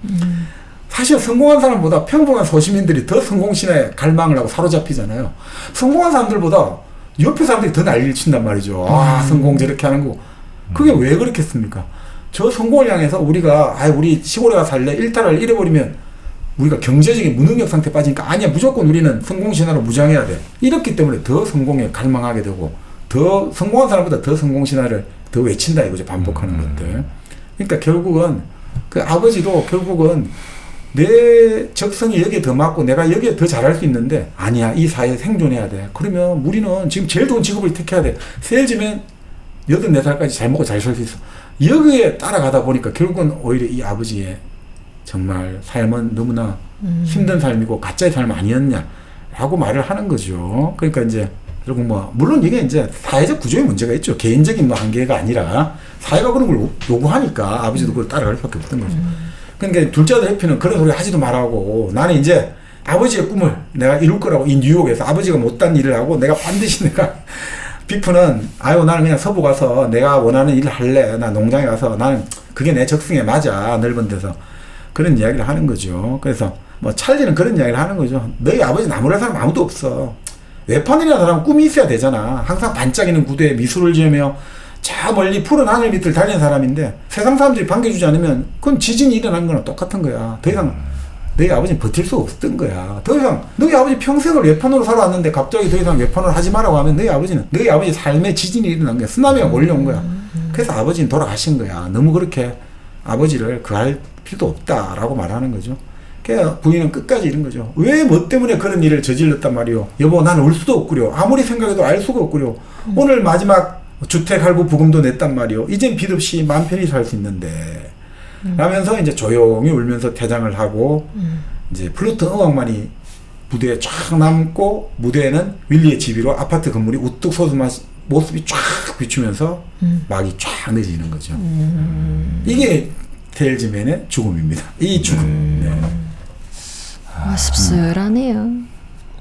사실 성공한 사람보다 평범한 소시민들이 더 성공신에 갈망을 하고 사로잡히잖아요. 성공한 사람들보다 옆에 사람들이 더 난리를 친단 말이죠. 아 성공 저렇게 하는 거. 그게 왜 그렇겠습니까? 저 성공을 향해서 우리가 우리 시골에 가서 살래 일탈을 잃어버리면 우리가 경제적인 무능력 상태에 빠지니까 아니야 무조건 우리는 성공신화로 무장해야 돼. 이렇기 때문에 더 성공에 갈망하게 되고 더 성공한 사람보다 더 성공신화를 더 외친다 이거죠. 반복하는 것들. 그러니까 결국은 그 아버지도 결국은 내 적성이 여기에 더 맞고 내가 여기에 더 잘할 수 있는데 아니야 이 사회에 생존해야 돼. 그러면 우리는 지금 제일 좋은 직업을 택해야 돼. 세일즈면 84살까지 잘 먹고 잘 살 수 있어. 여기에 따라가다 보니까 결국은 오히려 이 아버지의 정말 삶은 너무나 힘든 삶이고 가짜의 삶 아니었냐라고 말을 하는 거죠. 그러니까 이제 결국 물론 이게 이제 사회적 구조의 문제가 있죠. 개인적인 한계가 아니라 사회가 그런 걸 요구하니까 아버지도 그걸 따라갈 수밖에 없던 거죠. 그러니까 둘째 아들 해피는 그런 소리 하지도 말라고 나는 이제 아버지의 꿈을 내가 이룰 거라고 이 뉴욕에서 아버지가 못한 일을 하고 내가 반드시 비프는 나는 그냥 서부 가서 내가 원하는 일을 할래. 나 농장에 가서 나는 그게 내 적성에 맞아. 넓은 데서. 그런 이야기를 하는 거죠. 그래서 찰리는 그런 이야기를 하는 거죠. 너희 아버지 나무랄 사람 아무도 없어. 외판이라는 사람은 꿈이 있어야 되잖아. 항상 반짝이는 구두에 미술을 지으며 저 멀리 푸른 하늘 밑을 달리는 사람인데 세상 사람들이 반겨주지 않으면 그건 지진이 일어나는 거랑 똑같은 거야. 더 이상 너희 아버지는 버틸 수 없었던 거야. 더 이상 너희 아버지 평생을 외판으로 살아왔는데 갑자기 더 이상 외판을 하지 말라고 하면 너희 아버지 삶에 지진이 일어난 거야. 쓰나미가 몰려온 거야. 그래서 아버지는 돌아가신 거야. 너무 그렇게 아버지를 그할 필요도 없다라고 말하는 거죠. 그러니까 부인은 끝까지 이런 거죠. 왜 뭐 때문에 그런 일을 저질렀단 말이오. 여보 나는 울 수도 없구려. 아무리 생각해도 알 수가 없구려. 오늘 마지막 주택 할부 부금도 냈단 말이오. 이젠 빚 없이 마음 편히 살 수 있는데 라면서 이제 조용히 울면서 퇴장을 하고 이제 플루트 음악만이 무대에 쫙 남고 무대에는 윌리의 집이로 아파트 건물이 우뚝 솟은 모습이 쫙 비추면서 막이 쫙 내지는 거죠. 이게 세일즈맨의 죽음입니다. 이 죽음. 네. 씁쓸하네요.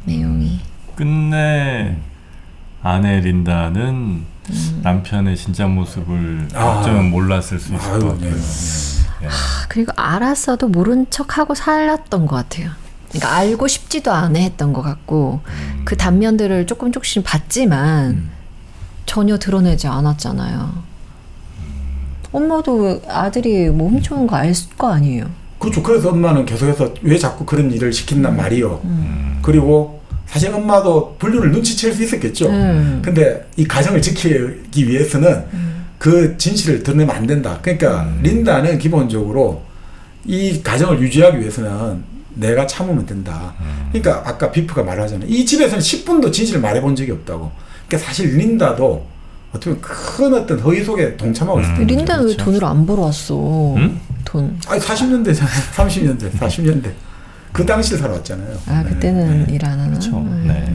내용이. 끝내 아내 린다는 남편의 진짜 모습을 어쩌면 몰랐을 수 있을 것 같아요. 그리고 알았어도 모른 척하고 살았던 것 같아요. 그러니까 알고 싶지도 않아 했던 것 같고 그 단면들을 조금씩 봤지만 전혀 드러내지 않았잖아요. 엄마도 아들이 뭐 훔쳐온 거 알 거 아니에요. 그렇죠. 그래서 엄마는 계속해서 왜 자꾸 그런 일을 시킨단 말이요. 그리고 사실 엄마도 불륜을 눈치챌 수 있었겠죠. 근데 이 가정을 지키기 위해서는 그 진실을 드러내면 안 된다. 그러니까 린다는 기본적으로 이 가정을 유지하기 위해서는 내가 참으면 된다. 그러니까 아까 비프가 말하잖아요. 이 집에서는 10분도 진실을 말해본 적이 없다고. 그러니까 사실 린다도 어떻게 보면 큰 어떤 허위 속에 동참하고 있었던 거죠. 린다는 왜 돈을 안 벌어왔어? 돈. 아니 40년대잖아요. 30년대, 40년대. 그 당시를 살아왔잖아요. 그때는 일 안 하나? 그렇죠. 네.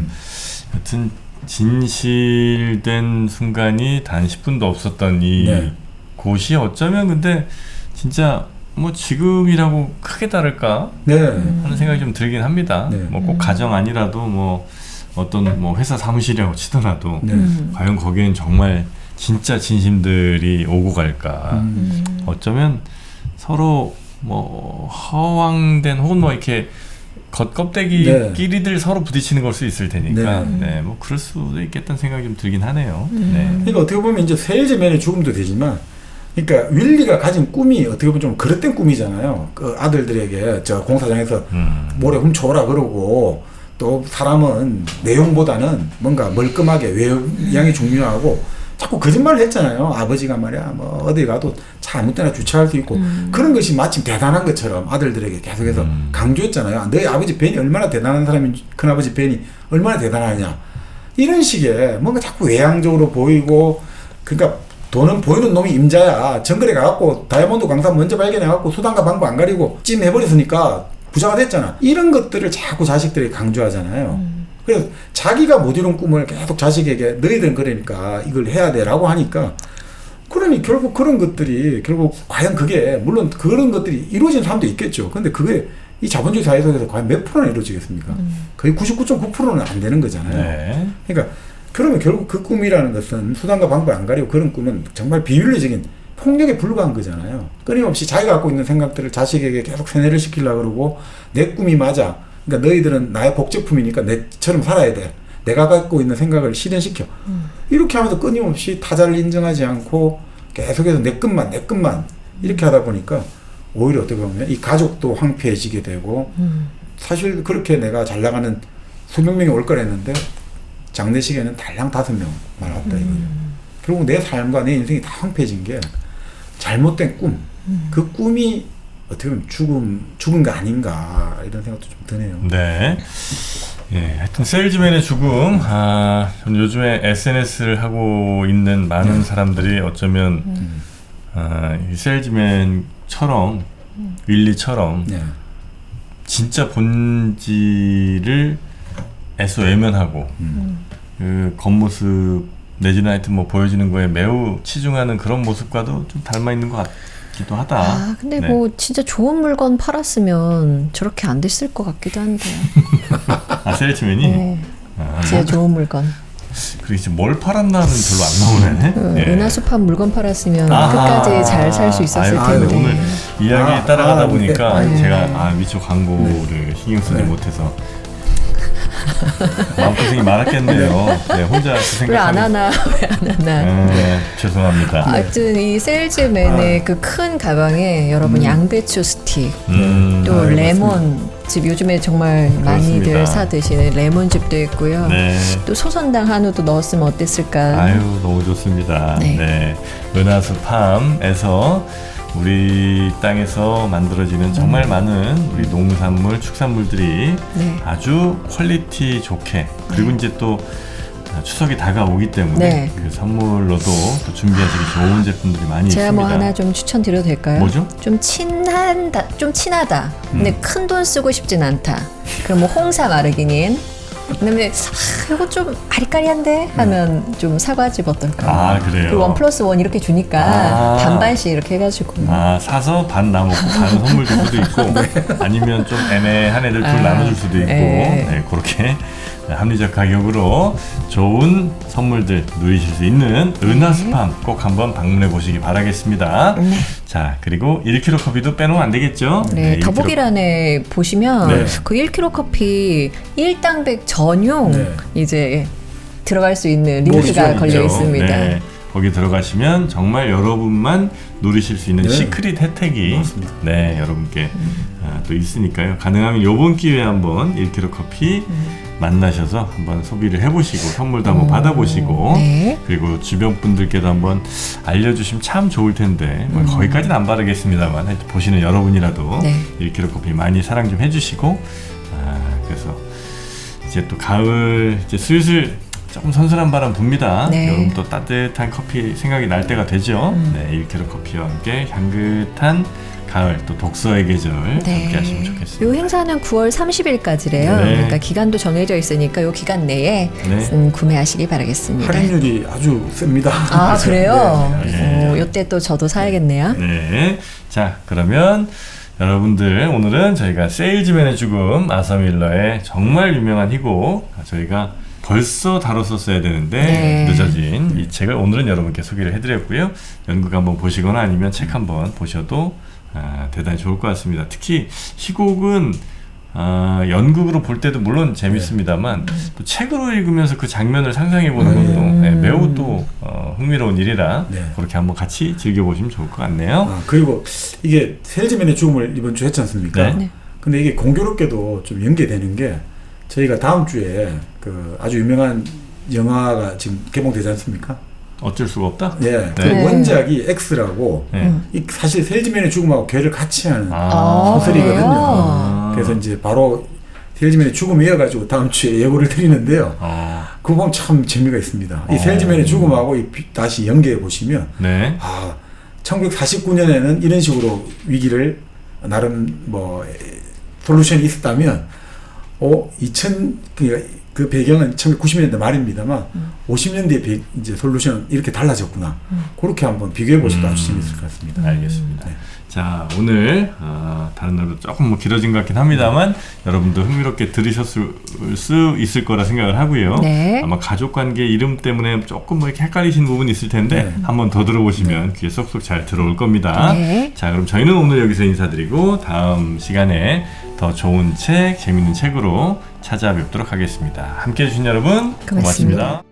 여튼 진실된 순간이 단 10분도 없었던 이 네. 곳이 어쩌면 근데 진짜 뭐 지금이라고 크게 다를까 네. 하는 생각이 좀 들긴 합니다. 네. 뭐 꼭 가정 아니라도 뭐 어떤 뭐 회사 사무실이라고 치더라도 네. 과연 거기엔 정말 진짜 진심들이 오고 갈까. 어쩌면 서로 뭐 허황된 혹은 뭐 이렇게 겉껍데기끼리들 서로 부딪히는 걸 수 있을 테니까 네, 뭐 그럴 수도 있겠다는 생각이 좀 들긴 하네요. 네. 그러니까 어떻게 보면 이제 세일즈맨의 죽음도 되지만, 그러니까 윌리가 가진 꿈이 어떻게 보면 좀 그릇된 꿈이잖아요. 그 아들들에게 저 공사장에서 모래 훔쳐오라 그러고, 또 사람은 내용보다는 뭔가 멀끔하게 외양이 중요하고 자꾸 거짓말을 했잖아요. 아버지가 말이야 뭐 어디 가도 차 아무 때나 주차할 수 있고 그런 것이 마침 대단한 것처럼 아들들에게 계속해서 강조했잖아요. 너희 아버지 벤이 얼마나 대단한 사람인지, 큰아버지 벤이 얼마나 대단하냐, 이런 식의 뭔가 자꾸 외향적으로 보이고, 그러니까 돈은 보이는 놈이 임자야. 정글에 가갖고 다이아몬드 광산 먼저 발견해갖고 수단과 방법 안 가리고 찜해버렸으니까 부자가 됐잖아. 이런 것들을 자꾸 자식들이 강조하잖아요. 그래서 자기가 못 이룬 꿈을 계속 자식에게 너희들은 그러니까 이걸 해야 돼라고 하니까, 그러니 결국 그런 것들이 결국 과연 그게, 물론 그런 것들이 이루어진 사람도 있겠죠. 근데 그게 이 자본주의 사회 속에서 과연 몇 프로나 이루어지겠습니까? 거의 99.9%는 안 되는 거잖아요. 네. 그러니까 그러면 결국 그 꿈이라는 것은 수단과 방법 안 가리고 그런 꿈은 정말 비윤리적인 폭력에 불과한 거잖아요. 끊임없이 자기가 갖고 있는 생각들을 자식에게 계속 세뇌를 시키려고 그러고, 내 꿈이 맞아, 그러니까 너희들은 나의 복제품이니까 내처럼 살아야 돼, 내가 갖고 있는 생각을 실현시켜, 이렇게 하면서 끊임없이 타자를 인정하지 않고 계속해서 내 것만 이렇게 하다 보니까 오히려 어떻게 보면 이 가족도 황폐해지게 되고, 사실 그렇게 내가 잘 나가는 수백 명이 올 거랬는데 장례식에는 달랑 5명만 왔다 이거예요. 결국 내 삶과 내 인생이 다 황폐해진 게 잘못된 꿈, 그 꿈이 어떻게 보면 죽은 거 아닌가, 이런 생각도 좀 드네요. 네. 예, 하여튼 세일즈맨의 죽음. 저는 요즘에 SNS를 하고 있는 많은 사람들이 어쩌면 이 세일즈맨처럼 윌리처럼 진짜 본질을 애써 외면하고 그 겉모습 내지는 하여튼 뭐 보여지는 거에 매우 치중하는 그런 모습과도 좀 닮아 있는 것 같기도 하다. 근데 네. 뭐 진짜 좋은 물건 팔았으면 저렇게 안 됐을 것 같기도 한데. 세일즈맨이? 네. 진짜 좋은 물건. 그리고 이제 뭘 팔았나는 별로 안 나오네. 예. 은하수판 물건 팔았으면 끝까지 잘 살 수 있었을 텐데. 오늘 이야기 따라가다 보니까 네. 제가 미처 광고를 신경 쓰지 못해서 마음고생이 많았겠네요. 네, 혼자 그 생각. 왜 안 하나? 네, 죄송합니다. 하여튼 이 세일즈맨의 그 큰 가방에 여러분 양배추 스틱, 또 레몬즙, 요즘에 정말 많이들 그렇습니다. 사 드시는 레몬즙도 있고요. 네. 또 소선당 한우도 넣었으면 어땠을까? 아유, 너무 좋습니다. 네. 네. 은하수팜에서 우리 땅에서 만들어지는 정말 많은 우리 농산물, 축산물들이 네. 아주 퀄리티 좋게, 그리고 이제 또 추석이 다가오기 때문에 네. 그 선물로도 또 준비하시기 좋은 제품들이 많이 제가 있습니다. 뭐 하나 좀 추천드려도 될까요? 뭐죠? 좀 친하다. 근데 큰 돈 쓰고 싶진 않다. 그럼 뭐 홍삼 아르기닌. 그다음에 이거 좀 아리까리한데 하면 좀 사과즙 어떨까? 그래요? 그 1+1 이렇게 주니까 반반씩 이렇게 해가지고. 사서 반 나먹고 반 선물 줄 수도 있고, 아니면 좀 애매한 애들 둘 나눠줄 수도 있고, 네, 그렇게 합리적 가격으로 좋은 선물들 누리실 수 있는 은하수팜 꼭 한번 방문해 보시기 바라겠습니다. 네. 자, 그리고 1kg 커피도 빼놓으면 안 되겠죠? 네, 1kg. 더보기란에 보시면 네. 그 1kg 커피 1당백 전용 이제 들어갈 수 있는 링크가 걸려 있습니다. 네, 거기 들어가시면 정말 여러분만 누리실 수 있는 시크릿 혜택이 여러분께 또 있으니까요. 가능하면 이번 기회에 한번 1kg 커피 만나셔서 한번 소비를 해보시고 선물도 한번 받아보시고 그리고 주변 분들께도 한번 알려주시면 참 좋을 텐데 뭐 거기까지는 안 바르겠습니다만 하여튼 보시는 여러분이라도 1kg 커피 많이 사랑 좀 해주시고 그래서 이제 또 가을 이제 슬슬 조금 선선한 바람 붑니다. 네. 여름 또 따뜻한 커피 생각이 날 때가 되죠. 네, 1kg 커피와 함께 향긋한 가을 또 독서의 계절 함께 하시면 좋겠습니다. 이 행사는 9월 30일까지래요. 네. 그러니까 기간도 정해져 있으니까 이 기간 내에 구매하시기 바라겠습니다. 할인율이 아주 셉니다. 아, 그래요? 네. 이때 또 저도 사야겠네요. 네. 자, 그러면 여러분들 오늘은 저희가 세일즈맨의 죽음 아서 밀러의 정말 유명한 희곡 저희가 벌써 다뤘었어야 되는데 늦어진 이 책을 오늘은 여러분께 소개를 해드렸고요. 연극 한번 보시거나 아니면 책 한번 보셔도 대단히 좋을 것 같습니다. 특히 희곡은 연극으로 볼 때도 물론 재밌습니다만 또 책으로 읽으면서 그 장면을 상상해보는 것도 매우 또 흥미로운 일이라 그렇게 한번 같이 즐겨보시면 좋을 것 같네요. 그리고 이게 세일즈맨의 죽음을 이번 주 했지 않습니까? 네. 근데 이게 공교롭게도 좀 연계되는 게 저희가 다음 주에 그 아주 유명한 영화가 지금 개봉되지 않습니까? 어쩔 수가 없다? 예. 그 원작이 X라고 이 사실 세일즈맨의 죽음하고 괴를 같이 하는 소설이거든요. 그래서 이제 바로 세일즈맨의 죽음에 이어가지고 다음 주에 예고를 드리는데요. 그거 보면 참 재미가 있습니다. 이 세일즈맨의 죽음하고 다시 연계해 보시면 1949년에는 이런 식으로 위기를 나름 뭐 솔루션이 있었다면 2000 그 배경은 1990년대 말입니다만 50년대 이제 솔루션은 이렇게 달라졌구나. 그렇게 한번 비교해 보셔도 아주 재밌을 것 같습니다. 알겠습니다. 자, 오늘 다른 날보다 조금 뭐 길어진 것 같긴 합니다만 여러분도 흥미롭게 들으셨을 수 있을 거라 생각을 하고요. 아마 가족관계 이름 때문에 조금 뭐 이렇게 헷갈리시는 부분이 있을 텐데 한번 더 들어보시면 귀에 쏙쏙 잘 들어올 겁니다. 자, 그럼 저희는 오늘 여기서 인사드리고 다음 시간에 더 좋은 책, 재밌는 책으로 찾아뵙도록 하겠습니다. 함께해 주신 여러분 고맙습니다.